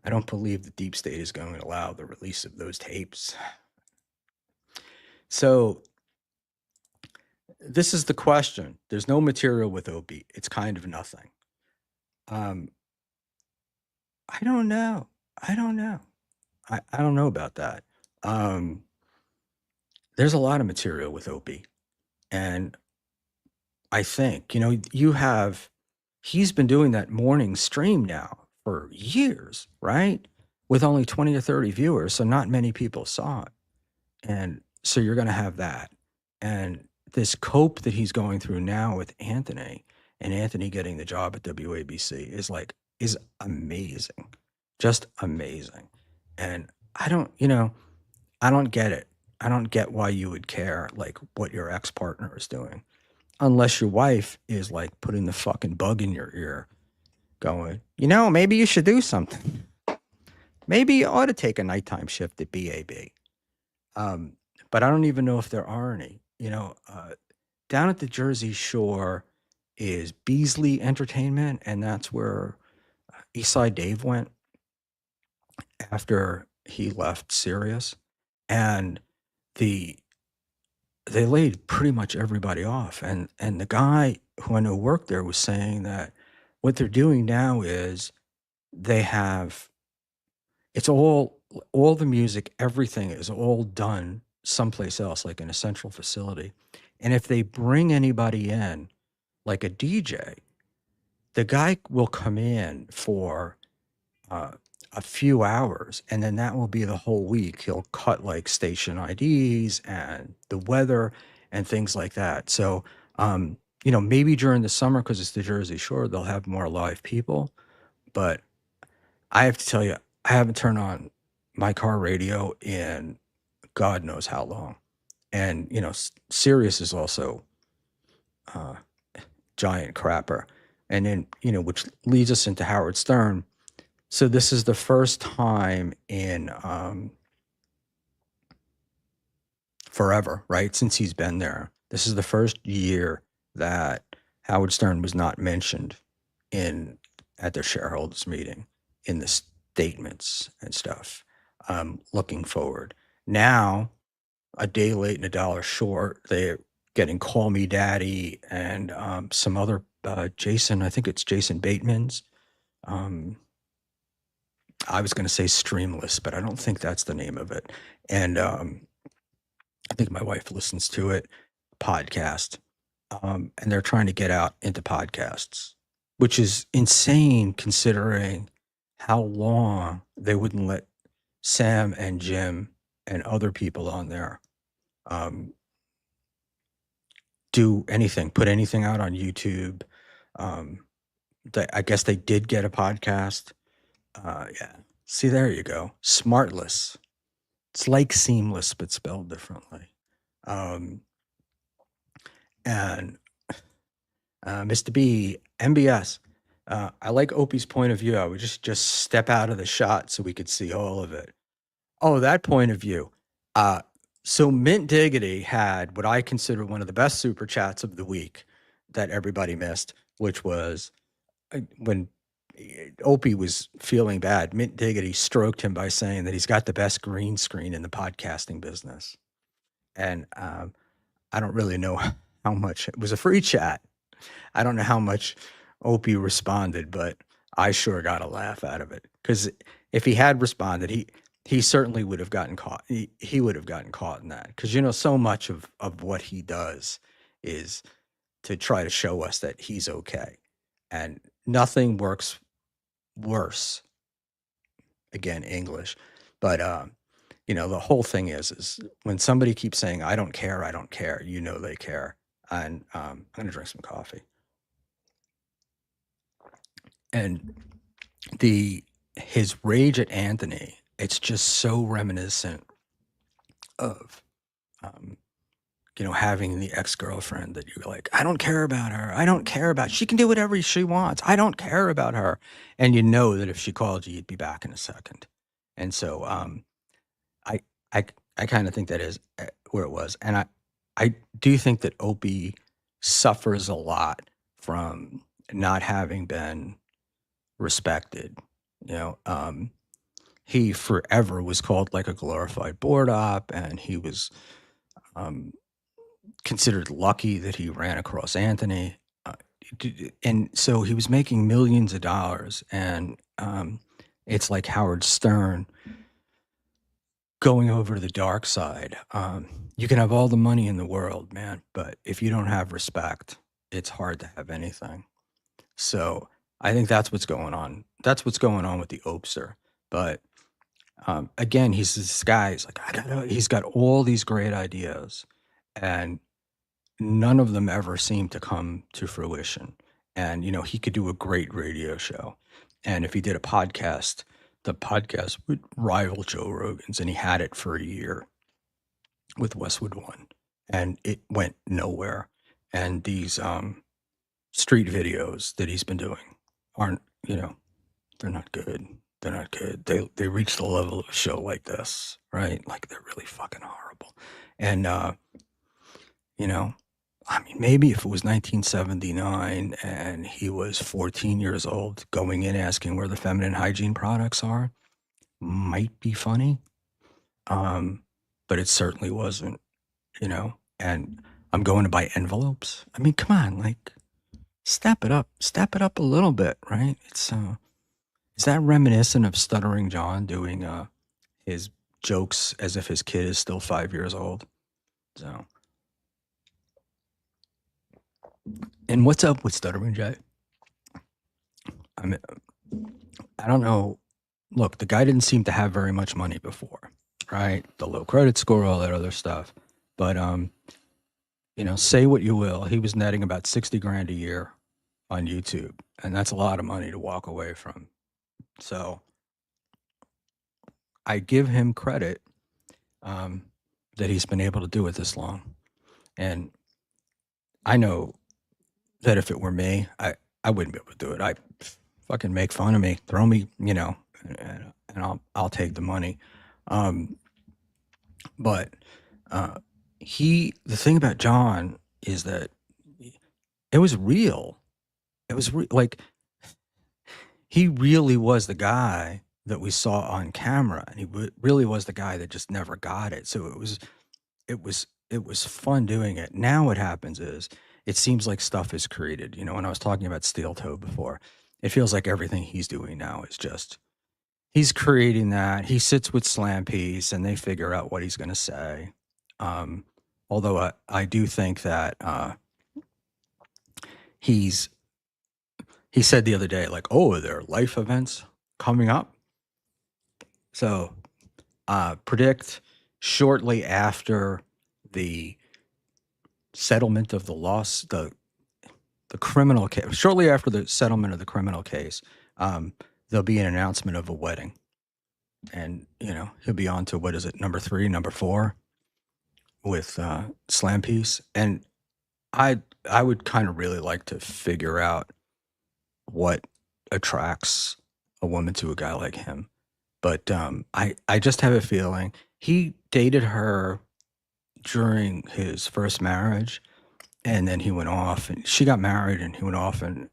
I don't believe the deep state is going to allow the release of those tapes. So this is the question. There's no material with Opie. It's kind of nothing. Um, I don't know. I don't know. I don't know about that. Um, there's a lot of material with Opie, and I think he's been doing that morning stream now for years, right? With only 20 or 30 viewers, so not many people saw it. And so you're going to have that. And this cope that he's going through now with Anthony and Anthony getting the job at WABC is amazing. Just amazing. And I don't get it. I don't get why you would care like what your ex-partner is doing. Unless your wife is like putting the fucking bug in your ear going, maybe you should do something. Maybe you ought to take a nighttime shift at BAB. Um, but I don't even know if there are any. Down at the Jersey Shore is Beasley Entertainment, and that's where Eastside Dave went after he left Sirius. And the they laid pretty much everybody off. And the guy who I know worked there was saying that what they're doing now is they have it's all the music, everything is all done someplace else, like in a central facility. And if they bring anybody in, like a DJ, the guy will come in for uh, a few hours, and then that will be the whole week. He'll cut like station IDs and the weather and things like that. So, maybe during the summer, because it's the Jersey Shore, they'll have more live people. But I have to tell you, I haven't turned on my car radio in God knows how long. And, Sirius is also uh, giant crapper. And then, which leads us into Howard Stern. So this is the first time in forever, right? Since he's been there. This is the first year that Howard Stern was not mentioned at their shareholders meeting in the statements and stuff. Looking forward. Now, a day late and a dollar short, they're getting Call Me Daddy and some other Jason, I think it's Jason Bateman's. I was going to say Streamless, but I don't think that's the name of it. And I think my wife listens to it, podcast. And they're trying to get out into podcasts, which is insane considering how long they wouldn't let Sam and Jim and other people on there um, do anything, put anything out on YouTube. Um, I guess they did get a podcast. Yeah. See, there you go. Smartless. It's like seamless, but spelled differently. Um, and Mr. B, MBS. I like Opie's point of view. I would just step out of the shot so we could see all of it. Oh, that point of view. So Mint Diggity had what I consider one of the best super chats of the week that everybody missed, which was when Opie was feeling bad. Mint Diggity stroked him by saying that he's got the best green screen in the podcasting business. And I don't really know how much it was a free chat. I don't know how much Opie responded, but I sure got a laugh out of it because if he had responded, he certainly would have gotten caught. He would have gotten caught in that because so much of what he does is to try to show us that he's okay, and nothing works worse. Again, English, but the whole thing is when somebody keeps saying I don't care, I don't care, they care. And I'm gonna drink some coffee. And his rage at Anthony, it's just so reminiscent of um, having the ex-girlfriend that you're like, I don't care about her. I don't care about she can do whatever she wants. I don't care about her. And that if she called you, you'd be back in a second. And so I I I kind of think that is where it was. And I do think that Opie suffers a lot from not having been respected. He forever was called like a glorified board op, and he was um, considered lucky that he ran across Anthony. Uh, and so he was making millions of dollars, and it's like Howard Stern going over to the dark side. You can have all the money in the world, man, but if you don't have respect, it's hard to have anything. So I think that's what's going on. That's what's going on with the Opster. But again, he's this guy. He's like, he's got all these great ideas, and none of them ever seem to come to fruition. And he could do a great radio show, and if he did a podcast, the podcast would rival Joe Rogan's, and he had it for a year with Westwood One, and it went nowhere. And these street videos that he's been doing aren't, they're not good. They're not good. They reach the level of a show like this, right? Like they're really fucking horrible. And I mean, maybe if it was 1979 and he was 14 years old, going in asking where the feminine hygiene products are, might be funny. But it certainly wasn't, and I'm going to buy envelopes. I mean, come on, like step it up a little bit, right? Is that reminiscent of Stuttering John doing his jokes as if his kid is still 5 years old? So, and what's up with Stuttering Jay? I mean, I don't know. Look, the guy didn't seem to have very much money before, right? The low credit score, all that other stuff. But say what you will, he was netting about 60 grand a year on YouTube, and that's a lot of money to walk away from. So I give him credit that he's been able to do it this long. And I know that if it were me, I wouldn't be able to do it. I fucking make fun of me, throw me, and I'll take the money. But the thing about John is that it was real. It was like he really was the guy that we saw on camera, and he really was the guy that just never got it. So it was fun doing it. Now what happens is it seems like stuff is created. When I was talking about Steel Toe before, it feels like everything he's doing now is just he's creating that. He sits with Slam Piece and they figure out what he's going to say. Although I do think that he said the other day, like, oh, are there life events coming up? So predict shortly after the settlement of the loss, the criminal case, shortly after the settlement of the criminal case, there'll be an announcement of a wedding. And, he'll be on to, what is it, number 3, number 4 with Slam Piece. And I would kind of really like to figure out what attracts a woman to a guy like him. But I just have a feeling he dated her during his first marriage, and then he went off, and she got married, and he went off and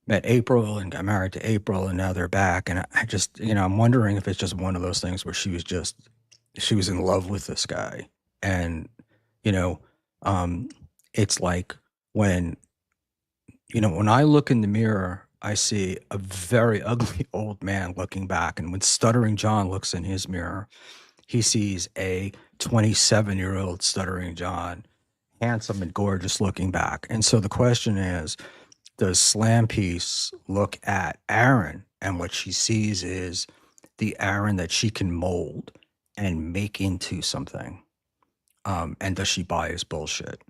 met April and got married to April, and now they're back. And I just, I'm wondering if it's just one of those things where she was in love with this guy. And, it's like when I look in the mirror I see a very ugly old man looking back, and when Stuttering John looks in his mirror, he sees a 27-year-old Stuttering John, handsome and gorgeous looking back. And so the question is, does Slam Piece look at Aaron, and what she sees is the Aaron that she can mold and make into something? And does she buy his bullshit?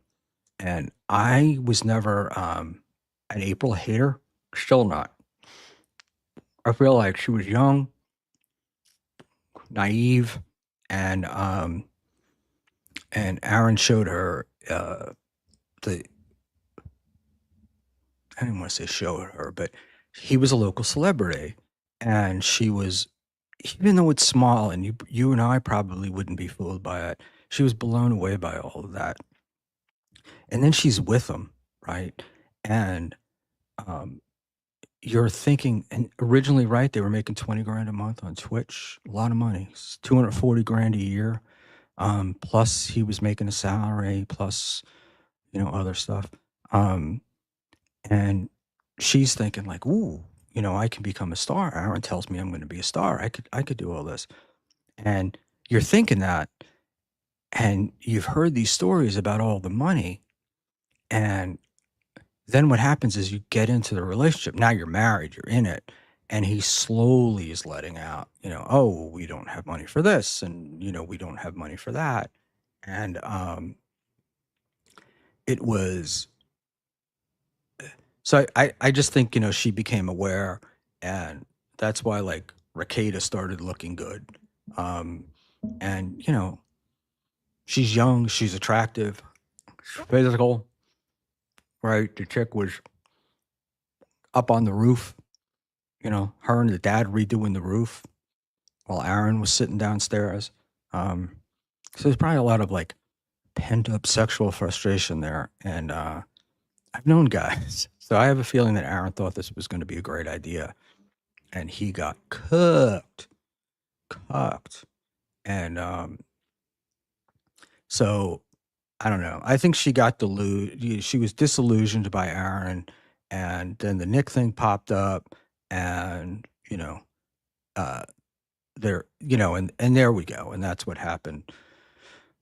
And I was never an April hater, still not. I feel like she was young, naive, and Aaron showed her the I didn't want to say showed her, but he was a local celebrity, and she was, even though it's small, and you and I probably wouldn't be fooled by it. She was blown away by all of that, and then she's with him, right? And um, you're thinking, and originally, right, they were making 20 grand a month on Twitch, a lot of money, 240 grand a year. Plus he was making a salary, plus, other stuff. Um, and she's thinking like, ooh, I can become a star. Aaron tells me I'm going to be a star. I could do all this. And you're thinking that, and you've heard these stories about all the money. And then what happens is you get into the relationship. Now you're married, you're in it. And he slowly is letting out, oh, we don't have money for this. And, we don't have money for that. And it was, so I just think, she became aware, and that's why like Rakeda started looking good. Um, and, she's young, she's attractive, she's physical, right? The chick was up on the roof, her and the dad redoing the roof while Aaron was sitting downstairs. Um, so there's probably a lot of like pent up sexual frustration there. And I've known guys. So I have a feeling that Aaron thought this was going to be a great idea, and he got cooked. And so I don't know. I think she got deluded. She was disillusioned by Aaron, and then the Nick thing popped up, and uh, and there we go, and that's what happened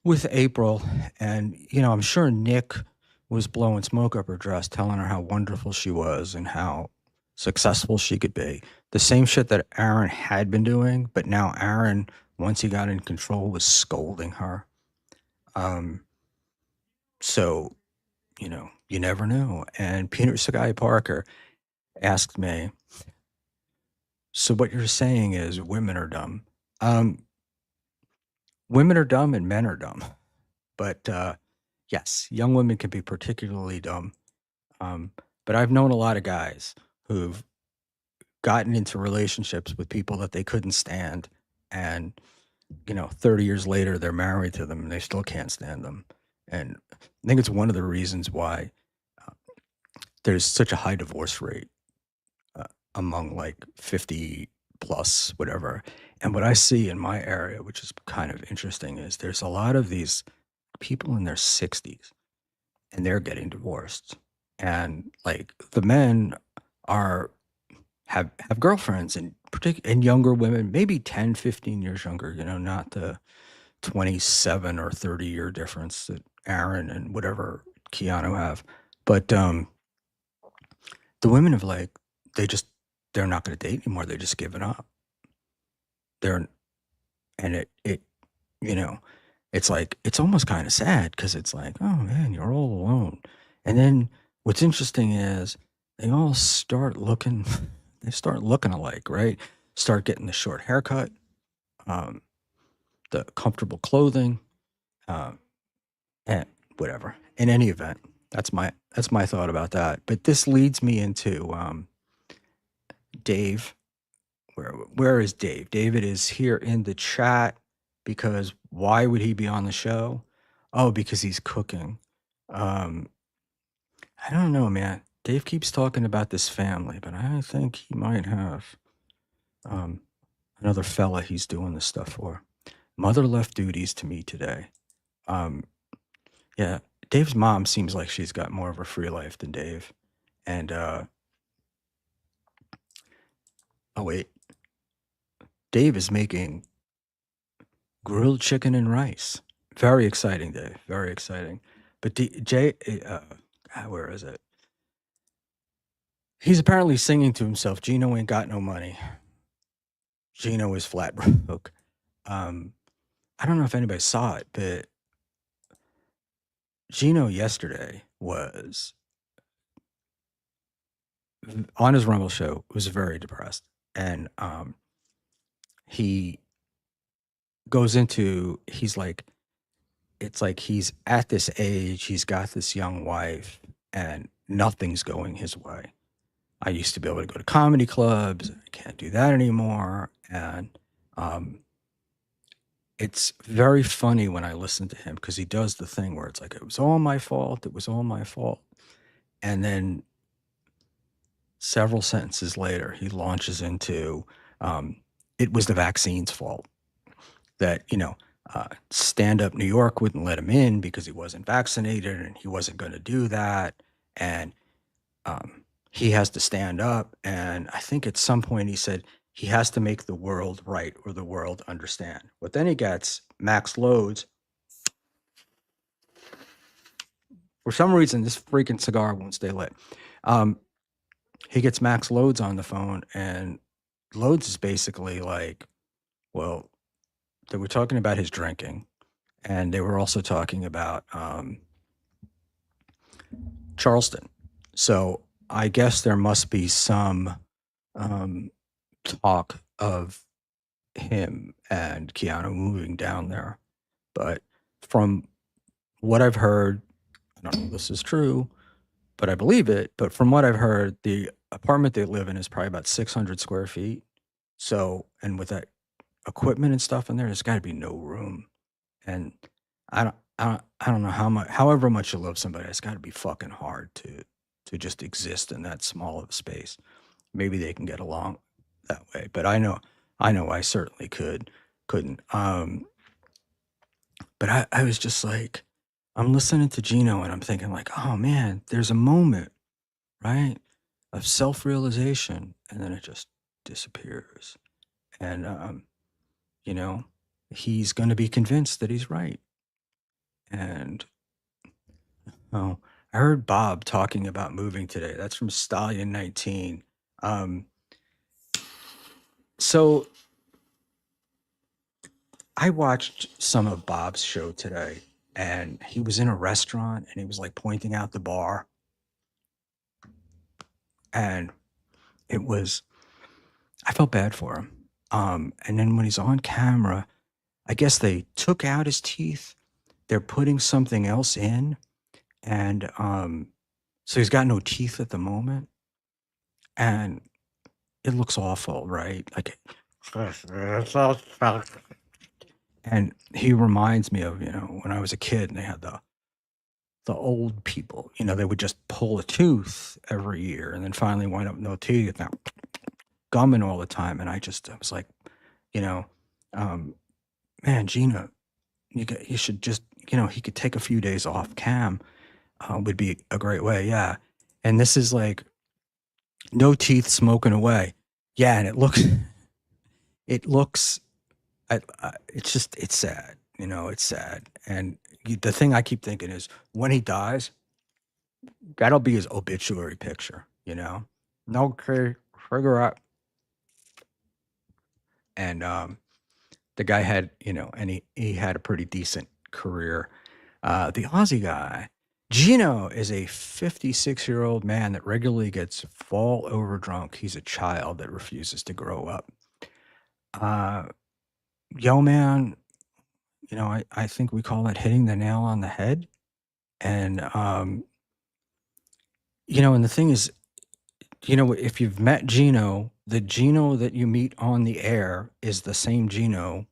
with April. And I'm sure Nick was blowing smoke up her dress, telling her how wonderful she was and how successful she could be. The same shit that Aaron had been doing, but now Aaron, once he got in control, was scolding her. Um, so you never know. And Peter Sagai Parker asked me, so what you're saying is women are dumb. Um, Women are dumb and men are dumb. But yes, young women can be particularly dumb. Um, but I've known a lot of guys who've gotten into relationships with people that they couldn't stand, and 30 years later they're married to them and they still can't stand them. And I think it's one of the reasons why uh, there's such a high divorce rate uh, among like 50 plus whatever. And what I see in my area, which is kind of interesting, is there's a lot of these people in their 60s and they're getting divorced. And like the men are have girlfriends, and and younger women, maybe 10, 15 years younger, not the 27 or 30-year difference that Aaron and whatever Keanu have. But the women have like, they just, they're not going to date anymore. They just given up. They're, and it, you know, it's like, it's almost kind of sad, because it's like, oh man, you're all alone. And then what's interesting is they all start looking, they start looking alike, right? Start getting the short haircut, um, the comfortable clothing, um, and whatever. In any event, that's my thought about that. But this leads me into Dave. Where is Dave? David is here in the chat, because why would he be on the show? Oh, because he's cooking. Um, I don't know, man. Dave keeps talking about this family, but I think he might have um, another fella he's doing this stuff for. Mother left duties to me today. Um, yeah, Dave's mom seems like she's got more of a free life than Dave, and Oh wait, Dave is making grilled chicken and rice. Very exciting, Dave. Very exciting. But Jay, where is it? He's apparently singing to himself. Gino ain't got no money. Gino is flat broke. Um, I don't know if anybody saw it, but Gino yesterday was on his Rumble show. Was very depressed, and he goes into. He's like, it's like he's at this age. He's got this young wife, and nothing's going his way. I used to be able to go to comedy clubs. I can't do that anymore, and um, it's very funny when I listen to him because he does the thing where it's like, it was all my fault. It was all my fault. And then several sentences later, he launches into, it was the vaccine's fault that, Stand Up New York wouldn't let him in because he wasn't vaccinated and he wasn't going to do that. And he has to stand up. And I think at some point he said he has to make the world right or the world understand. But then he gets Max Loads. For some reason, this freaking cigar won't stay lit. He gets Max Loads on the phone, and Loads is basically like, well, they were talking about his drinking, and they were also talking about Charleston. So I guess there must be some talk of him and Keanu moving down there. But from what I've heard, I don't know if this is true, but I believe it. But from what I've heard, the apartment they live in is probably about 600 square feet. So, and with that equipment and stuff in there, there's got to be no room. And I don't know how much, however much you love somebody, it's got to be fucking hard to just exist in that small of a space. Maybe they can get along that way, but I certainly couldn't. But I was just like, I'm listening to Gino and I'm thinking like, oh man, there's a moment, right, of self-realization, and then it just disappears. And you know, he's going to be convinced that he's right. And oh, I heard Bob talking about moving today. That's from Stallion 19. Um, so I watched some of Bob's show today, and he was in a restaurant and he was like pointing out the bar. And it was, I felt bad for him. And then when he's on camera, I guess they took out his teeth. They're putting something else in. And so he's got no teeth at the moment. And it looks awful, right? Like, and he reminds me of, when I was a kid and they had the old people, they would just pull a tooth every year and then finally wind up with no teeth, now gumming all the time. And I was like, you know, um, man, Gina, you should just, he could take a few days off cam, would be a great way. Yeah. And this is like no teeth smoking away. Yeah. And it looks, it's sad, it's sad. And the thing I keep thinking is when he dies, that'll be his obituary picture, no kid, figure out. And the guy had, and he had a pretty decent career. The Aussie guy, Gino, is a 56-year-old man that regularly gets fall over drunk. He's a child that refuses to grow up. Yo, man, I think we call that hitting the nail on the head. And, and the thing is, if you've met Gino, the Gino that you meet on the air is the same Gino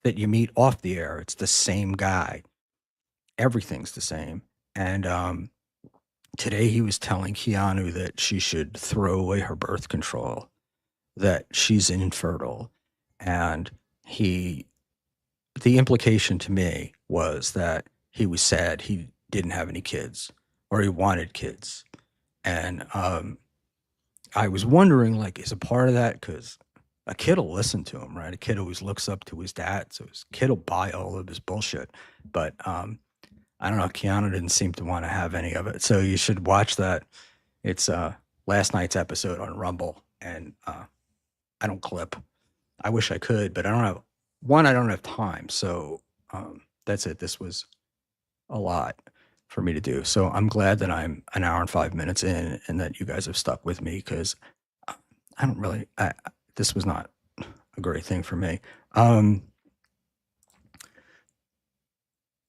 that you meet off the air. It's the same guy. Everything's the same. And today he was telling Keanu that she should throw away her birth control, that she's infertile. And the implication to me was that he was sad he didn't have any kids or he wanted kids. And I was wondering, like, is a part of that because a kid will listen to him, right? A kid always looks up to his dad, so his kid will buy all of his bullshit. But I don't know, Keanu didn't seem to want to have any of it. So you should watch that. It's last night's episode on Rumble, and I don't clip. I wish I could, but I don't have I don't have time. So that's it. This was a lot for me to do. So I'm glad that I'm an hour and 5 minutes in and that you guys have stuck with me because I don't really, this was not a great thing for me.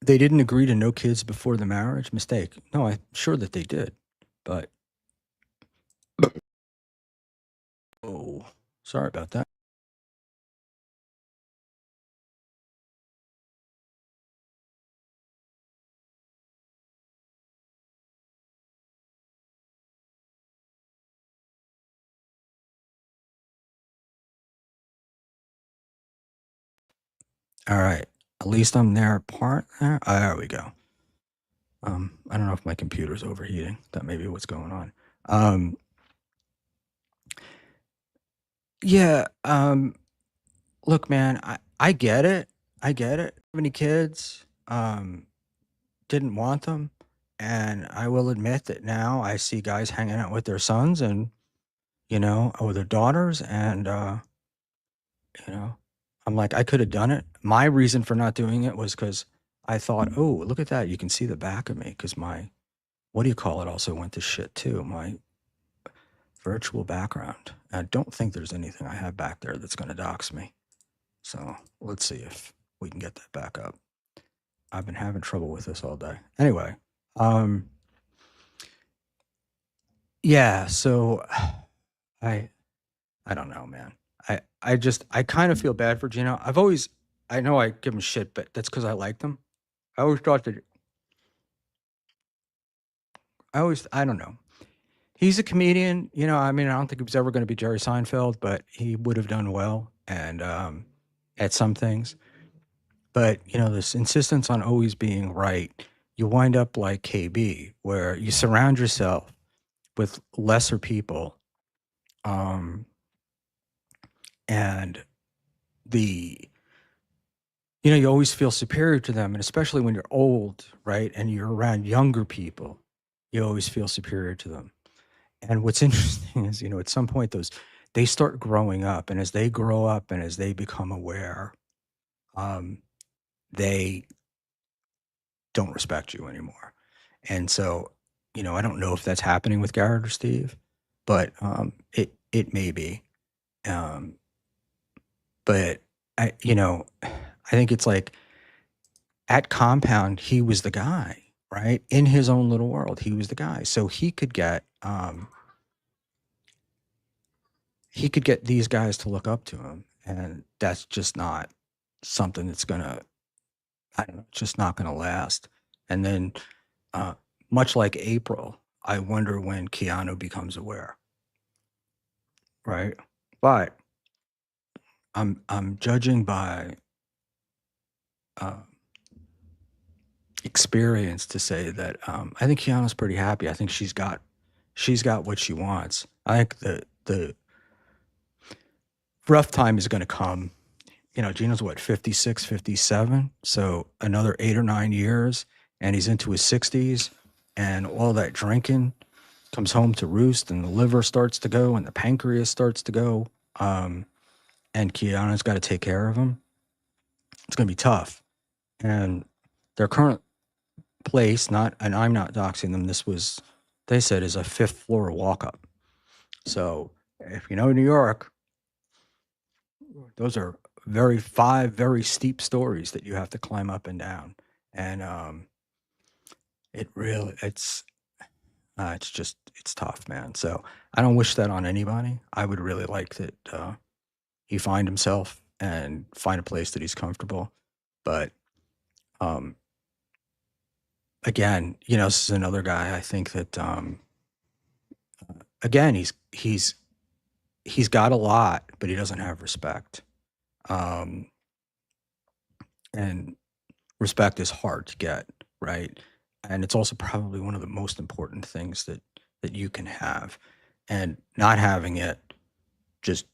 They didn't agree to no kids before the marriage. Mistake. No, I'm sure that they did, but oh, sorry about that. All right. At least I'm there part there. There we go. I don't know if my computer's overheating. That may be what's going on. Yeah. Look, man, I get it. I get it. How many kids? Didn't want them. And I will admit that now I see guys hanging out with their sons and, or their daughters. And, you know, I'm like, I could have done it. My reason for not doing it was because I thought, oh, look at that. You can see the back of me because my, what do you call it, also went to shit too. My virtual background. I don't think there's anything I have back there that's going to dox me. So let's see if we can get that back up. I've been having trouble with this all day. Anyway, yeah, so I I don't know, man. I kind of feel bad for Gino. I know I give him shit, but that's because I liked him. I always thought that I don't know. He's a comedian, I mean, I don't think he was ever gonna be Jerry Seinfeld, but he would have done well and at some things. But, this insistence on always being right, you wind up like KB, where you surround yourself with lesser people, um, and the you always feel superior to them, and especially when you're old, right, and you're around younger people, you always feel superior to them. And what's interesting is, at some point they start growing up, and as they grow up and as they become aware, um, they don't respect you anymore. And so, I don't know if that's happening with Garrett or Steve, but it may be. Um, but I think it's like at Compound, he was the guy, right? In his own little world, he was the guy. So he could get these guys to look up to him, and that's just not something that's gonna, I don't know, just not gonna last. And then, uh, much like April, I wonder when Keanu becomes aware, right? But I'm judging by uh, experience to say that I think Keanu's pretty happy. I think she's got what she wants. I think the rough time is going to come. Gino's what, 56, 57? So another 8 or 9 years, and he's into his 60s, and all that drinking comes home to roost, and the liver starts to go, and the pancreas starts to go, and Keanu's got to take care of him. It's going to be tough. And their current place, and I'm not doxing them, they said, is a fifth floor walk up. So if you know New York, those are five very steep stories that you have to climb up and down. And it's tough, man. So I don't wish that on anybody. I would really like that he find himself and find a place that he's comfortable. But again, this is another guy. I think that again, he's got a lot, but he doesn't have respect. And respect is hard to get, right? And it's also probably one of the most important things that you can have. and not having it just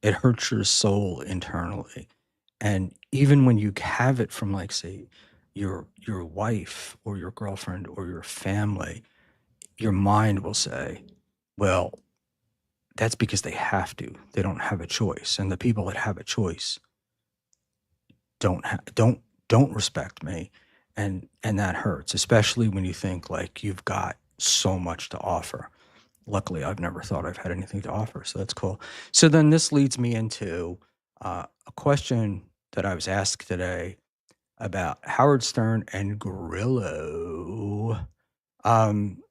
it hurts your soul internally. And even when you have it from, like, say, your wife or your girlfriend or your family, your mind will say, well, that's because they have to. They don't have a choice. And the people that have a choice don't respect me. And that hurts, especially when you think like you've got so much to offer. Luckily, I've never thought I've had anything to offer, so that's cool. So then this leads me into a question that I was asked today about Howard Stern and Grillo. Um,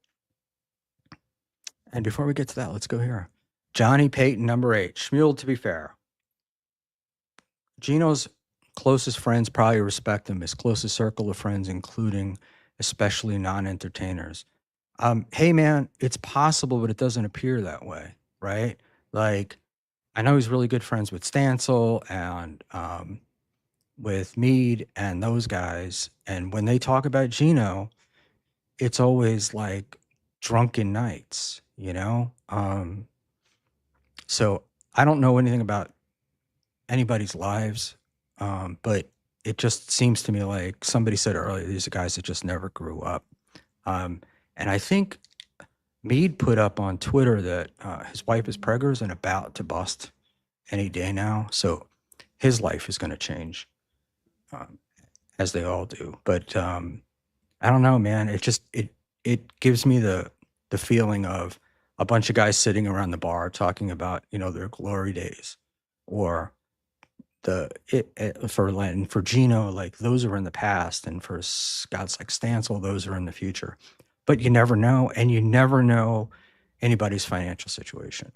and before we get to that, let's go here. Johnny Payton, number 8. Schmuel, to be fair, Gino's closest friends probably respect him, his closest circle of friends, including especially non-entertainers. Hey man, it's possible, but it doesn't appear that way, right? Like, I know he's really good friends with Stancil and with Mead and those guys. And when they talk about Gino, it's always like drunken nights, you know? So I don't know anything about anybody's lives, but it just seems to me like somebody said earlier, these are guys that just never grew up. And I think Mead put up on Twitter that his wife is preggers and about to bust any day now. So his life is going to change, um, as they all do. But I don't know, man. It gives me the feeling of a bunch of guys sitting around the bar talking about, you know, their glory days, or for Len, for Gino, like those are in the past, and for Scott's like Stancil, those are in the future. But you never know, and you never know anybody's financial situation,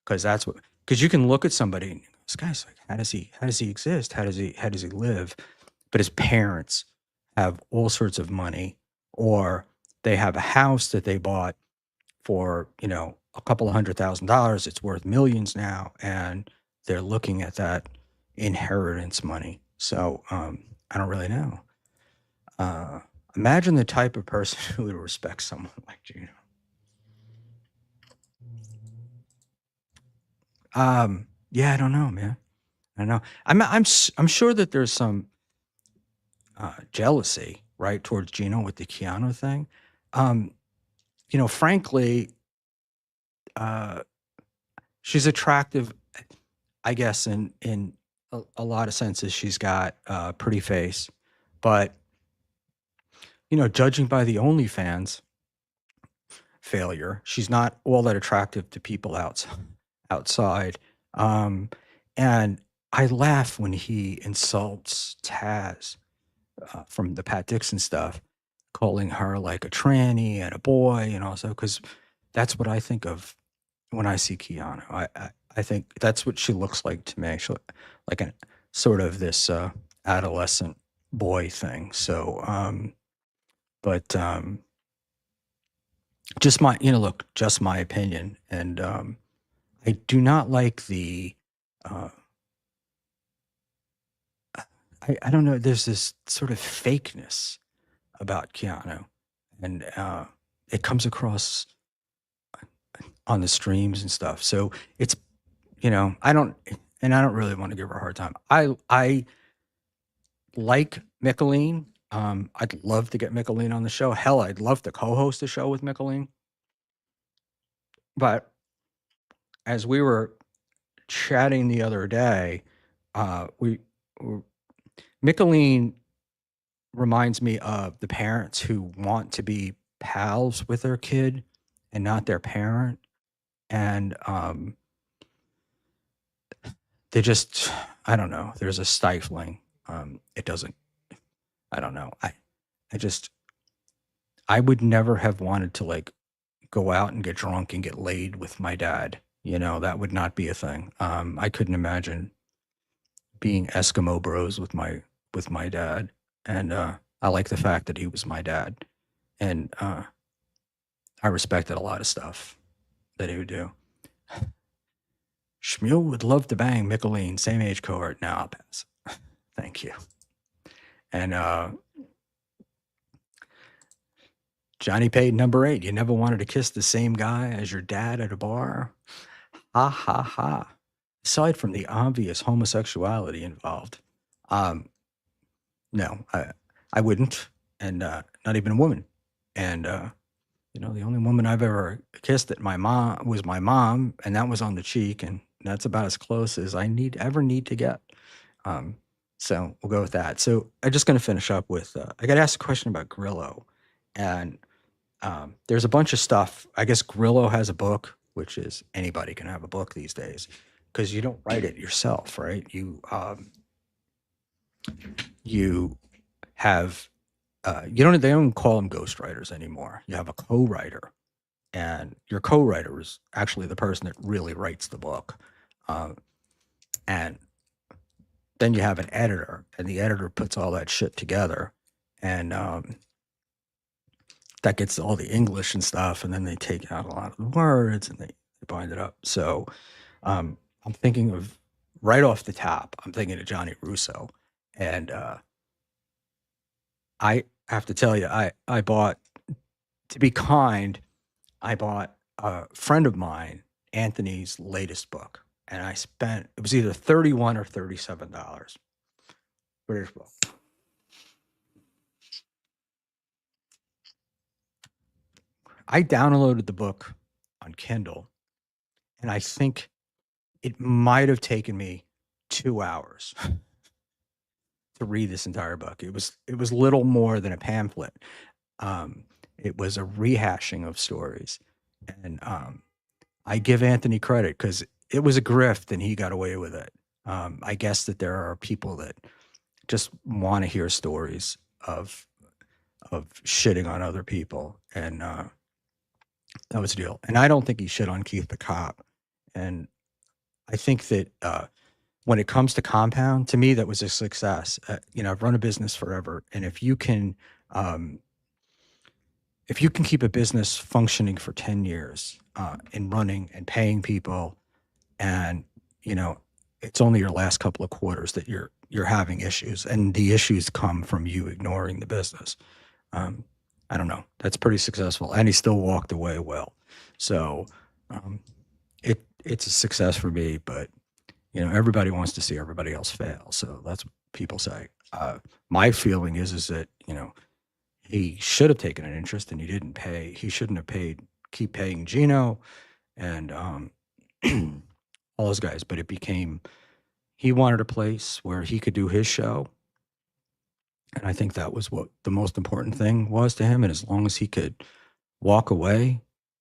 because you can look at somebody and this guy's like, how does he exist? How does he live? But his parents have all sorts of money, or they have a house that they bought for, you know, a couple of $100,000. It's worth millions now, and they're looking at that inheritance money. So I don't really know. Uh, Imagine the type of person who would respect someone like Gino. Yeah, I don't know, man. I don't know. I'm sure that there's some jealousy, right, towards Gino with the Keanu thing. Um, you know, frankly, uh, she's attractive, I guess, in a lot of senses. She's got a pretty face, but you know, judging by the OnlyFans failure, she's not all that attractive to people outside. Um, and I laugh when he insults Taz from the Pat Dixon stuff, calling her like a tranny and a boy, and also because that's what I think of when I see Keanu. I think that's what she looks like to me. She like a sort of this adolescent boy thing. So, but just my, you know, look, just my opinion, and I do not like the. Uh, I don't know. There's this sort of fakeness about Keanu, and it comes across on the streams and stuff. So it's, you know, I don't really want to give her a hard time. I like Michelin. I'd love to get Michelin on the show. Hell, I'd love to co-host a show with Michelin. But as we were chatting the other day, we Michelin reminds me of the parents who want to be pals with their kid and not their parent, and they just, I don't know. There's a stifling. It doesn't. I don't know. I just, I would never have wanted to like go out and get drunk and get laid with my dad. You know, that would not be a thing. I couldn't imagine being Eskimo bros with my dad. And I like the fact that he was my dad. And I respected a lot of stuff that he would do. Schmuel would love to bang Michelin, same age cohort. Now I'll pass. Thank you. And Johnny paid number 8. You never wanted to kiss the same guy as your dad at a bar? Ha ha ha. Aside from the obvious homosexuality involved, um, no, I wouldn't, and not even a woman. And the only woman I've ever kissed at my mom, and that was on the cheek, and that's about as close as I need to get. Um, so we'll go with that. So I'm just going to finish up with I got asked a question about Grillo, and there's a bunch of stuff. I guess Grillo has a book, which is anybody can have a book these days because you don't write it yourself, right? You have you don't they don't call them ghostwriters anymore. You have a co-writer, and your co-writer is actually the person that really writes the book, and then you have an editor, and the editor puts all that shit together, and that gets all the English and stuff, and then they take out a lot of the words and they bind it up. So I'm thinking of right off the top, I'm thinking of Johnny Russo, and I have to tell you, I bought, to be kind, I bought a friend of mine Anthony's latest book, and it was either $31 or $37 for this book. I downloaded the book on Kindle, and I think it might have taken me 2 hours to read this entire book. It was little more than a pamphlet. It was a rehashing of stories, and I give Anthony credit because it was a grift, and he got away with it. I guess that there are people that just want to hear stories of shitting on other people, and that was the deal. And I don't think he shit on Keith the cop, and I think that when it comes to Compound, to me, that was a success. I've run a business forever, and if you can keep a business functioning for 10 years and running and paying people, and it's only your last couple of quarters that you're having issues, and the issues come from you ignoring the business. I don't know. That's pretty successful, and he still walked away well. So it's a success for me, but everybody wants to see everybody else fail. So that's what people say. My feeling is that, he should have taken an interest and he didn't pay. He shouldn't have keep paying Gino and all those guys. But he wanted a place where he could do his show. And I think that was what the most important thing was to him. And as long as he could walk away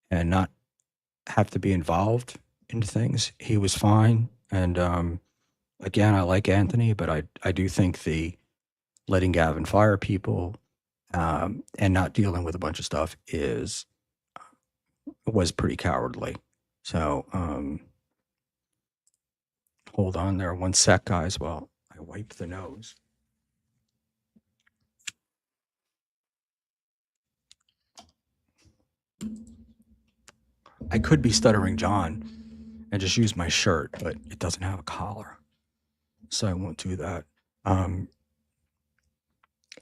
and not have to be involved into things, he was fine. And again, I like Anthony, but I do think the letting Gavin fire people and not dealing with a bunch of stuff was pretty cowardly. So hold on there 1 sec, guys, while I wipe the nose. I could be stuttering John and just use my shirt, but it doesn't have a collar, so I won't do that. In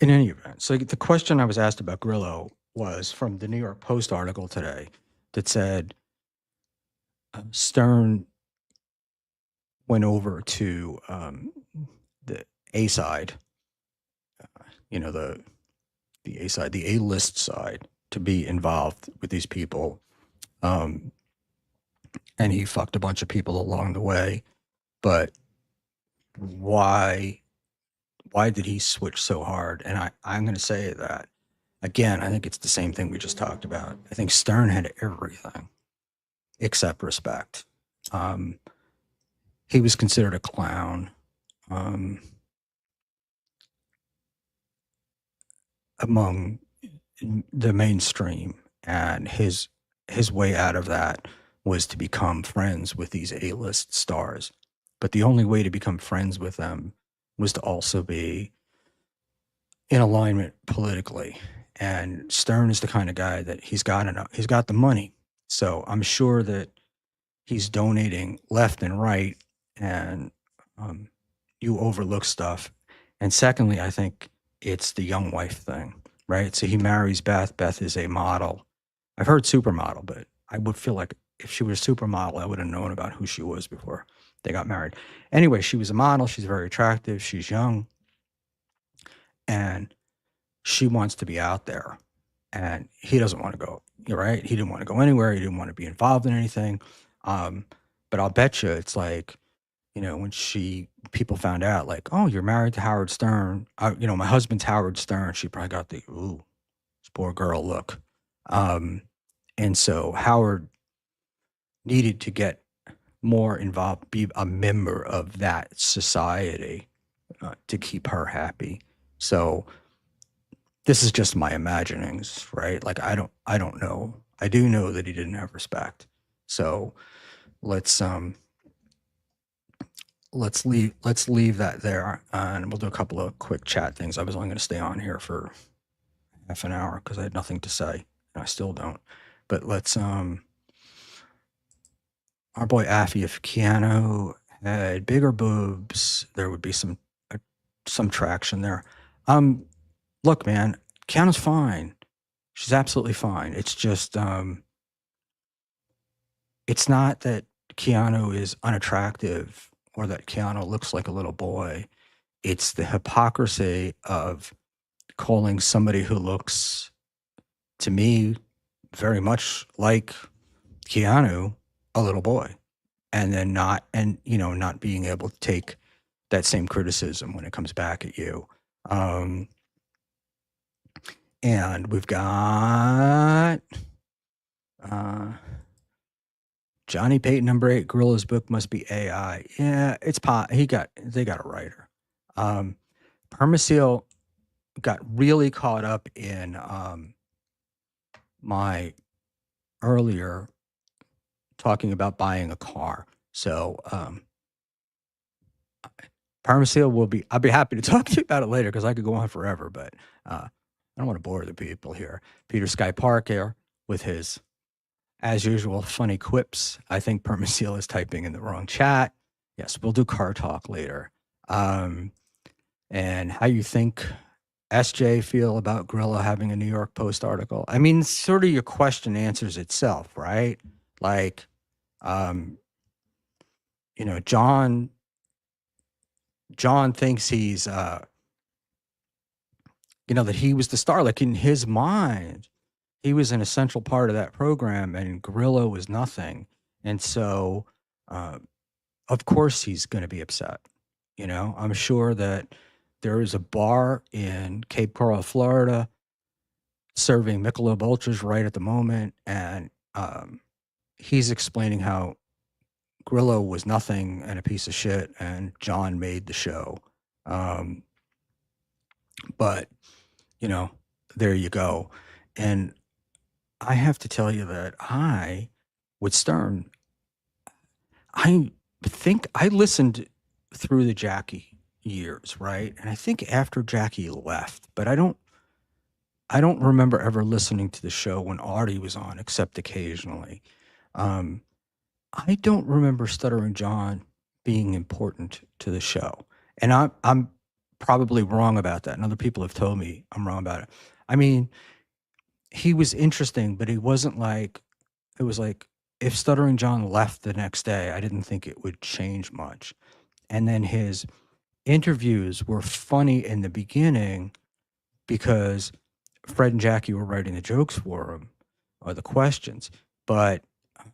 any event, so the question I was asked about Grillo was from the New York Post article today that said Stern went over to the A side, the A side, the A-list side, to be involved with these people. And he fucked a bunch of people along the way. But why did he switch so hard? And I'm going to say that, again, I think it's the same thing we just talked about. I think Stern had everything except respect. He was considered a clown. Among the mainstream, and his way out of that was to become friends with these A-list stars. But the only way to become friends with them was to also be in alignment politically. And Stern is the kind of guy that he's got the money. So I'm sure that he's donating left and right, and you overlook stuff. And secondly, I think it's the young wife thing. right? So he marries Beth. Beth is a model. I've heard supermodel, but I would feel like if she was a supermodel, I would have known about who she was before they got married. Anyway, she was a model. She's very attractive. She's young, and she wants to be out there, and he doesn't want to go. You're right. He didn't want to go anywhere. He didn't want to be involved in anything. Um, but I'll bet you it's like, when people found out, like, oh, you're married to Howard Stern. My husband's Howard Stern. She probably got the, ooh, this poor girl look. Um, and so Howard needed to get more involved, be a member of that society to keep her happy. So this is just my imaginings, right? Like I don't know. I do know that he didn't have respect. So let's leave that there, and we'll do a couple of quick chat things. I was only going to stay on here for half an hour because I had nothing to say, and I still don't. But let's our boy Affy, if Keanu had bigger boobs, there would be some traction there. Look, man, Keanu's fine. She's absolutely fine. It's just it's not that Keanu is unattractive or that Keanu looks like a little boy. It's the hypocrisy of calling somebody who looks, to me, very much like Keanu a little boy, and then not being able to take that same criticism when it comes back at you. And we've got Johnny Payton, number 8, Gorilla's book must be AI. Yeah, it's they got a writer. Permaseal got really caught up in my earlier talking about buying a car. So Permaseal I'll be happy to talk to you about it later because I could go on forever, but I don't want to bore the people here. Peter Sky Park here with his, as usual, funny quips. I think Permaseal is typing in the wrong chat. Yes, we'll do car talk later. And how you think SJ feel about Gorilla having a New York Post article? I mean, sort of your question answers itself, right? Like, John thinks he's, that he was the star. Like in his mind, he was an essential part of that program, and Gorilla was nothing. And so, of course, he's going to be upset. I'm sure that there is a bar in Cape Coral, Florida, serving Michelob Ultras right at the moment, and he's explaining how Grillo was nothing and a piece of shit, and John made the show. But there you go. And I have to tell you that with Stern, I think I listened through the Jackie years, right? And I think after Jackie left, but I don't remember ever listening to the show when Artie was on, except occasionally. I don't remember Stuttering John being important to the show, and I'm probably wrong about that. And other people have told me I'm wrong about it. I mean, he was interesting, but he wasn't like, it was like if Stuttering John left the next day, I didn't think it would change much. And then his interviews were funny in the beginning because Fred and Jackie were writing the jokes for him or the questions. But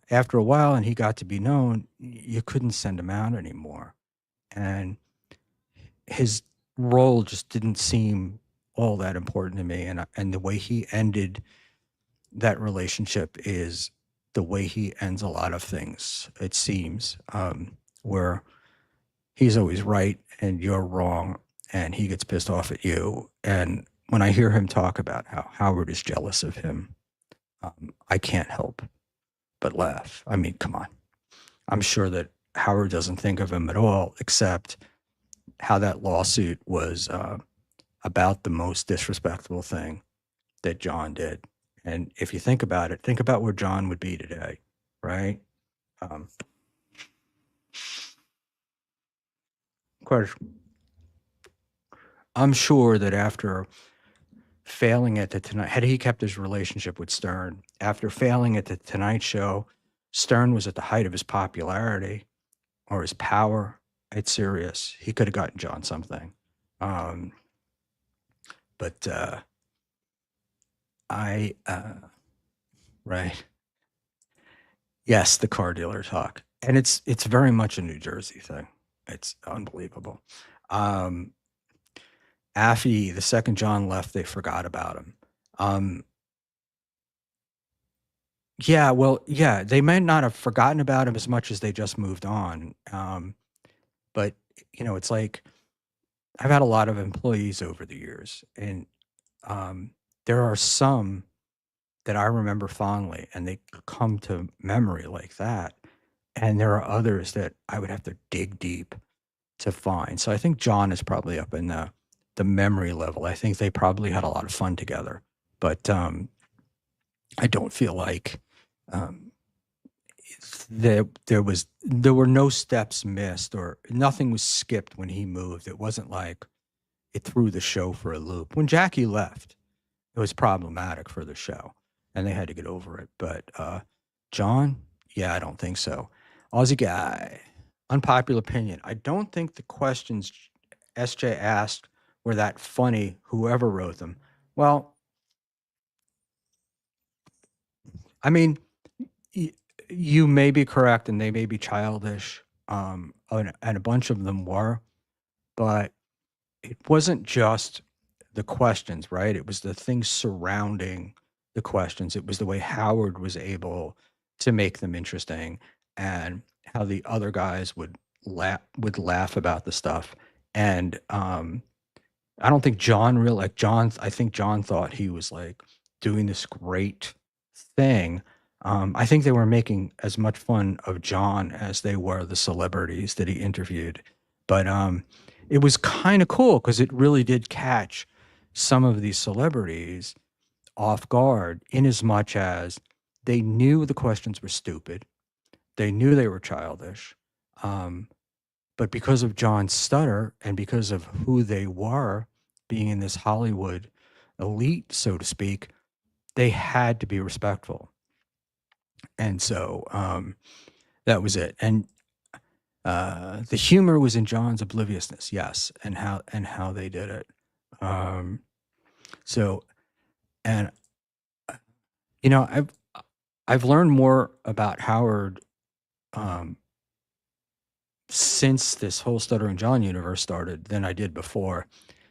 after a while, and he got to be known, you couldn't send him out anymore. And his role just didn't seem all that important to me. And the way he ended that relationship is the way he ends a lot of things, it seems, where he's always right and you're wrong, and he gets pissed off at you. And when I hear him talk about how Howard is jealous of him, I can't help but laugh. I mean, come on. I'm sure that Howard doesn't think of him at all, except how that lawsuit was about the most disrespectful thing that John did. And if you think about it, think about where John would be today, right? Of course, I'm sure that after failing at the Tonight, had he kept his relationship with Stern, after failing at the Tonight Show, Stern was at the height of his popularity or his power at Sirius. He could have gotten John something. Um, but right. Yes, the car dealer talk. And it's very much a New Jersey thing. It's unbelievable. Um, Affy, the second John left, they forgot about him. Um, yeah, well, yeah, they might not have forgotten about him as much as they just moved on. But it's like I've had a lot of employees over the years, and um, there are some that I remember fondly, and they come to memory like that. And there are others that I would have to dig deep to find. So I think John is probably up in the memory level. I think they probably had a lot of fun together, but I don't feel like um, there were no steps missed or nothing was skipped when he moved. It wasn't like it threw the show for a loop. When Jackie left, it was problematic for the show, and they had to get over it. But John, yeah, I don't think so. Aussie guy, unpopular opinion. I don't think the questions SJ asked were that funny. Whoever wrote them. Well, I mean, y- you may be correct, and they may be childish, and a bunch of them were, but it wasn't just the questions, right? It was the things surrounding the questions. It was the way Howard was able to make them interesting and how the other guys would laugh about the stuff. And I don't think John really like John. I think John thought he was like doing this great thing. I think they were making as much fun of John as they were the celebrities that he interviewed. But it was kind of cool because it really did catch some of these celebrities off guard, in as much as they knew the questions were stupid, they knew they were childish, um, but because of John's stutter and because of who they were, being in this Hollywood elite, so to speak, they had to be respectful. And so that was it. And the humor was in John's obliviousness, yes, and how they did it. Um, so, and I've learned more about Howard um, since this whole Stutter and John universe started than I did before.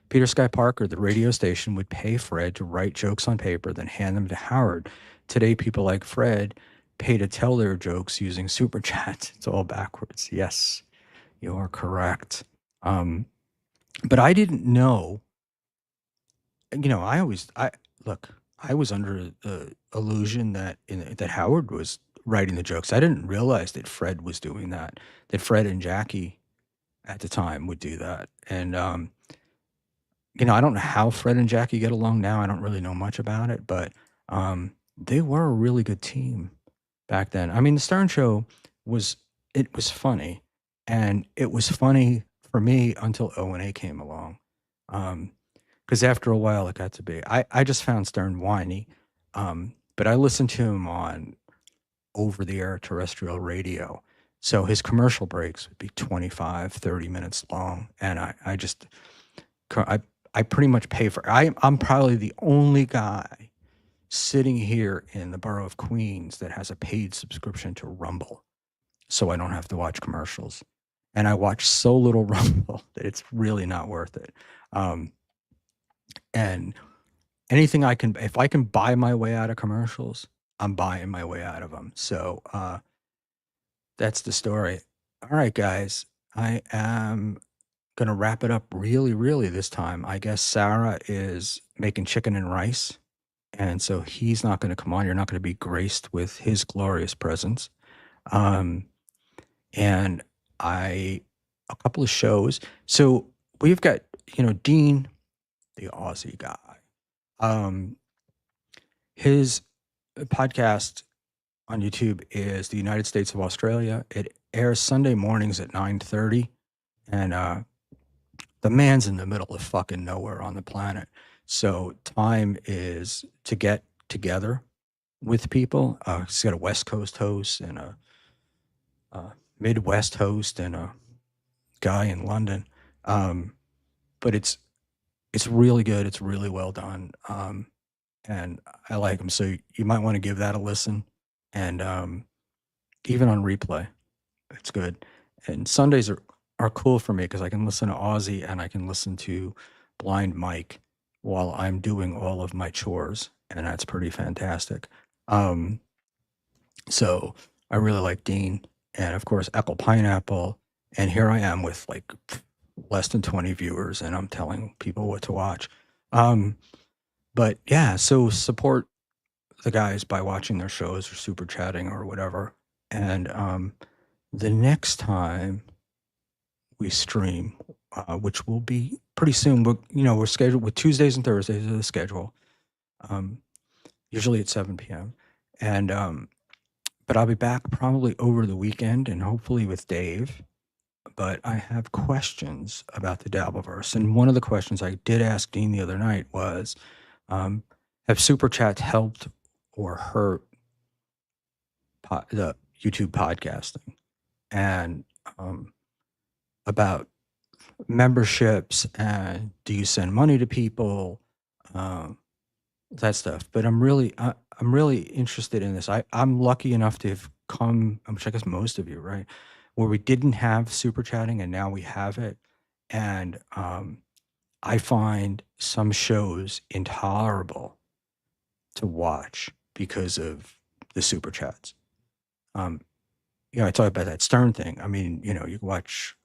Peter Sky Parker, the radio station, would pay Fred to write jokes on paper, then hand them to Howard. Today, people like Fred pay to tell their jokes using super chats. It's all backwards. Yes, you are correct. But I didn't know. I look. I was under the illusion that Howard was writing the jokes. I didn't realize that Fred was doing that. That Fred and Jackie at the time would do that. And I don't know how Fred and Jackie get along now. I don't really know much about it, but they were a really good team back then. I mean, the Stern Show was funny, and it was funny for me until O&A came along. Because after a while, it got to be. I just found Stern whiny, but I listened to him on over-the-air terrestrial radio. So his commercial breaks would be 25, 30 minutes long, and I just I pretty much pay for. I'm probably the only guy sitting here in the borough of Queens that has a paid subscription to Rumble, so I don't have to watch commercials. And I watch so little Rumble that it's really not worth it. And anything if I can buy my way out of commercials, I'm buying my way out of them. So that's the story. All right, guys, I am gonna wrap it up really, really this time. I guess Sarah is making chicken and rice, and so he's not gonna come on. You're not gonna be graced with his glorious presence. Um, and a couple of shows. So we've got, Dean, the Aussie guy. Um, his podcast on YouTube is the United States of Australia. It airs Sunday mornings at 9:30, and the man's in the middle of fucking nowhere on the planet. So time is to get together with people. He's got a West Coast host and a Midwest host and a guy in London. Um, but it's really good. It's really well done. And I like him. So you might want to give that a listen. And even on replay, it's good. And Sundays are cool for me because I can listen to Ozzy and I can listen to Blind Mike while I'm doing all of my chores, and that's pretty fantastic. Um, so I really like Dean, and of course Apple Pineapple. And here I am with like less than 20 viewers, and I'm telling people what to watch. Um, but yeah, so support the guys by watching their shows or super chatting or whatever. And the next time we stream, which will be pretty soon, but we're scheduled with Tuesdays and Thursdays of the schedule, um, usually at 7 p.m. And but I'll be back probably over the weekend and hopefully with Dave. But I have questions about the Dabbleverse, and one of the questions I did ask Dean the other night was, um, have super chats helped or hurt the YouTube podcasting? And about memberships and do you send money to people, um, that stuff. But I'm really interested in this. I'm lucky enough to have come, which I guess most of you, right, where we didn't have super chatting and now we have it. And I find some shows intolerable to watch because of the super chats. Um, I talk about that Stern thing. I mean, you can watch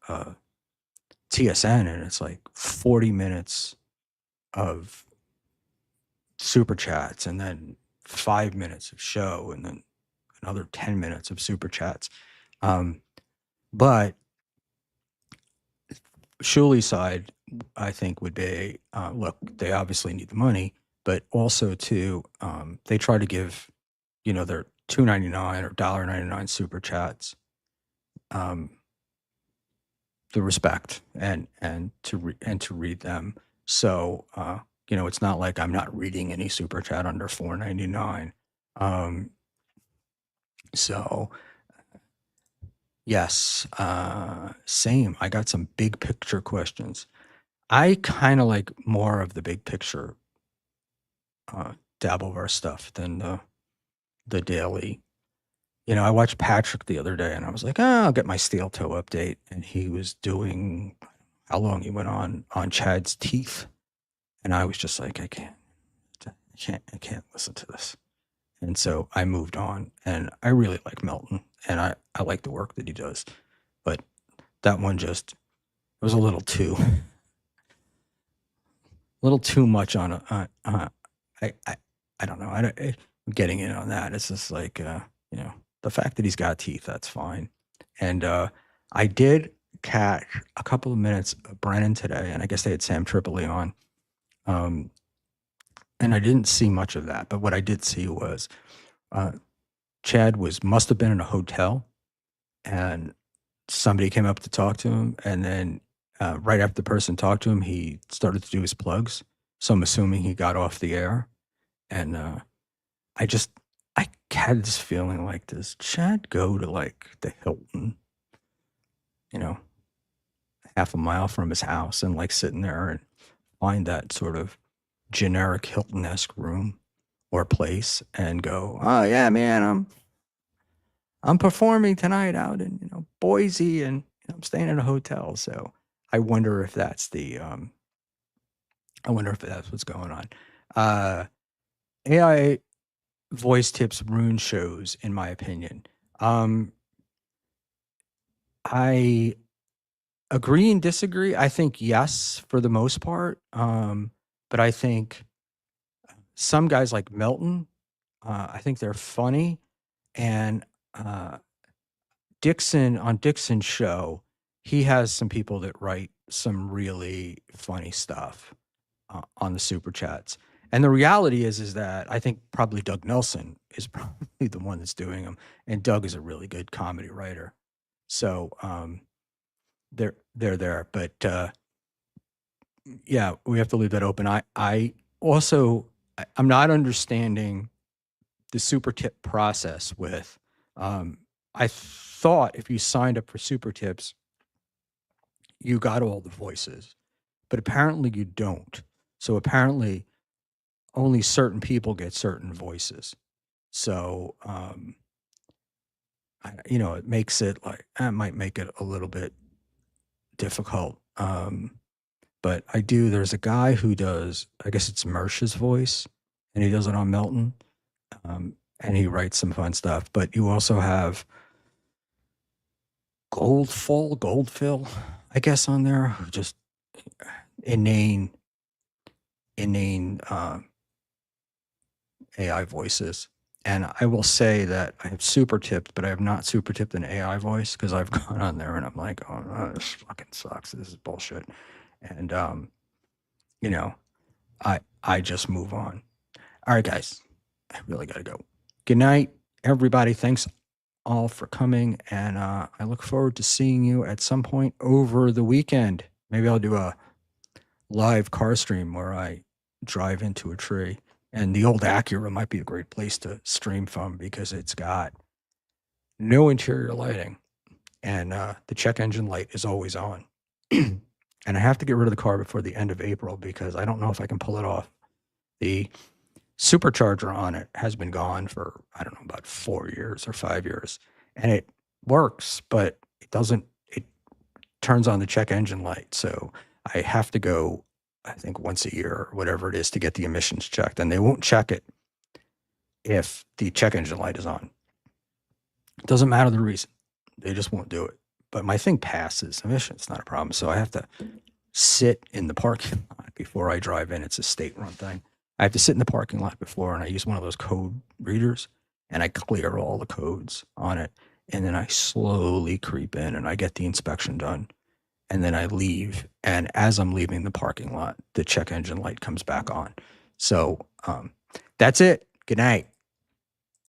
TSN and it's like 40 minutes of super chats and then 5 minutes of show and then another 10 minutes of super chats. But Shuli's side, I think, would be look, they obviously need the money, but also too, they try to give, their $2.99 or $1.99 super chats the respect and to read them. So it's not like I'm not reading any super chat under $4.99. Um, so yes, same. I got some big picture questions. I kind of like more of the big picture Dabbleverse stuff than the daily. I watched Patrick the other day and I was like, I'll get my steel toe update. And he was doing how long he went on Chad's teeth. And I was just like, I can't listen to this. And so I moved on, and I really like Melton and I like the work that he does. But that one just was a little too much on I don't know. Getting in on that. It's just like, the fact that he's got teeth, that's fine. And I did catch a couple of minutes of Brennan today, and I guess they had Sam Tripoli on. And I didn't see much of that, but what I did see was Chad must have been in a hotel, and somebody came up to talk to him, and then right after the person talked to him, he started to do his plugs. So I'm assuming he got off the air, and I had this feeling like, does Chad go to like the Hilton, half a mile from his house and like sitting there and find that sort of generic Hilton-esque room or place and go, oh yeah, man, I'm performing tonight out in Boise and I'm staying in a hotel. So I wonder if that's what's going on. AI voice tips rune shows, in my opinion. I agree and disagree. I think yes, for the most part. But I think some guys like Melton, I think they're funny. And Dixon, on Dixon's show, he has some people that write some really funny stuff on the super chats. And the reality is that I think probably Doug Nelson is probably the one that's doing them. And Doug is a really good comedy writer. So they're there. But yeah, we have to leave that open. I also, I'm not understanding the super tip process with, I thought if you signed up for super tips, you got all the voices, but apparently you don't. So apparently only certain people get certain voices. So, it makes it like, that might make it a little bit difficult. But there's a guy who does, I guess it's Mersh's voice, and he does it on Melton. And he writes some fun stuff. But you also have Goldfill, I guess, on there, who just inane AI voices. And I will say that I have super tipped, but I have not super tipped an AI voice because I've gone on there and I'm like, oh, no, this fucking sucks. This is bullshit. And you know, I just move on. All right, guys, I really gotta go. Good night, everybody. Thanks all for coming, and I look forward to seeing you at some point over the weekend. Maybe I'll do a live car stream where I drive into a tree. And the old Acura might be a great place to stream from because it's got no interior lighting, and the check engine light is always on. And I have to get rid of the car before the end of April because I don't know if I can pull it off. The supercharger on it has been gone for, I don't know, about 4 years or 5 years. And it works, but it turns on the check engine light. So I have to go, I think, once a year or whatever it is to get the emissions checked. And they won't check it if the check engine light is on. It doesn't matter the reason. They just won't do it. But my thing passes emissions, not a problem. So I have to sit in the parking lot before I drive in. It's a state-run thing. I have to sit in the parking lot before, and I use one of those code readers, and I clear all the codes on it, and then I slowly creep in, and I get the inspection done, and then I leave. And as I'm leaving the parking lot, the check engine light comes back on. So that's it. Good night.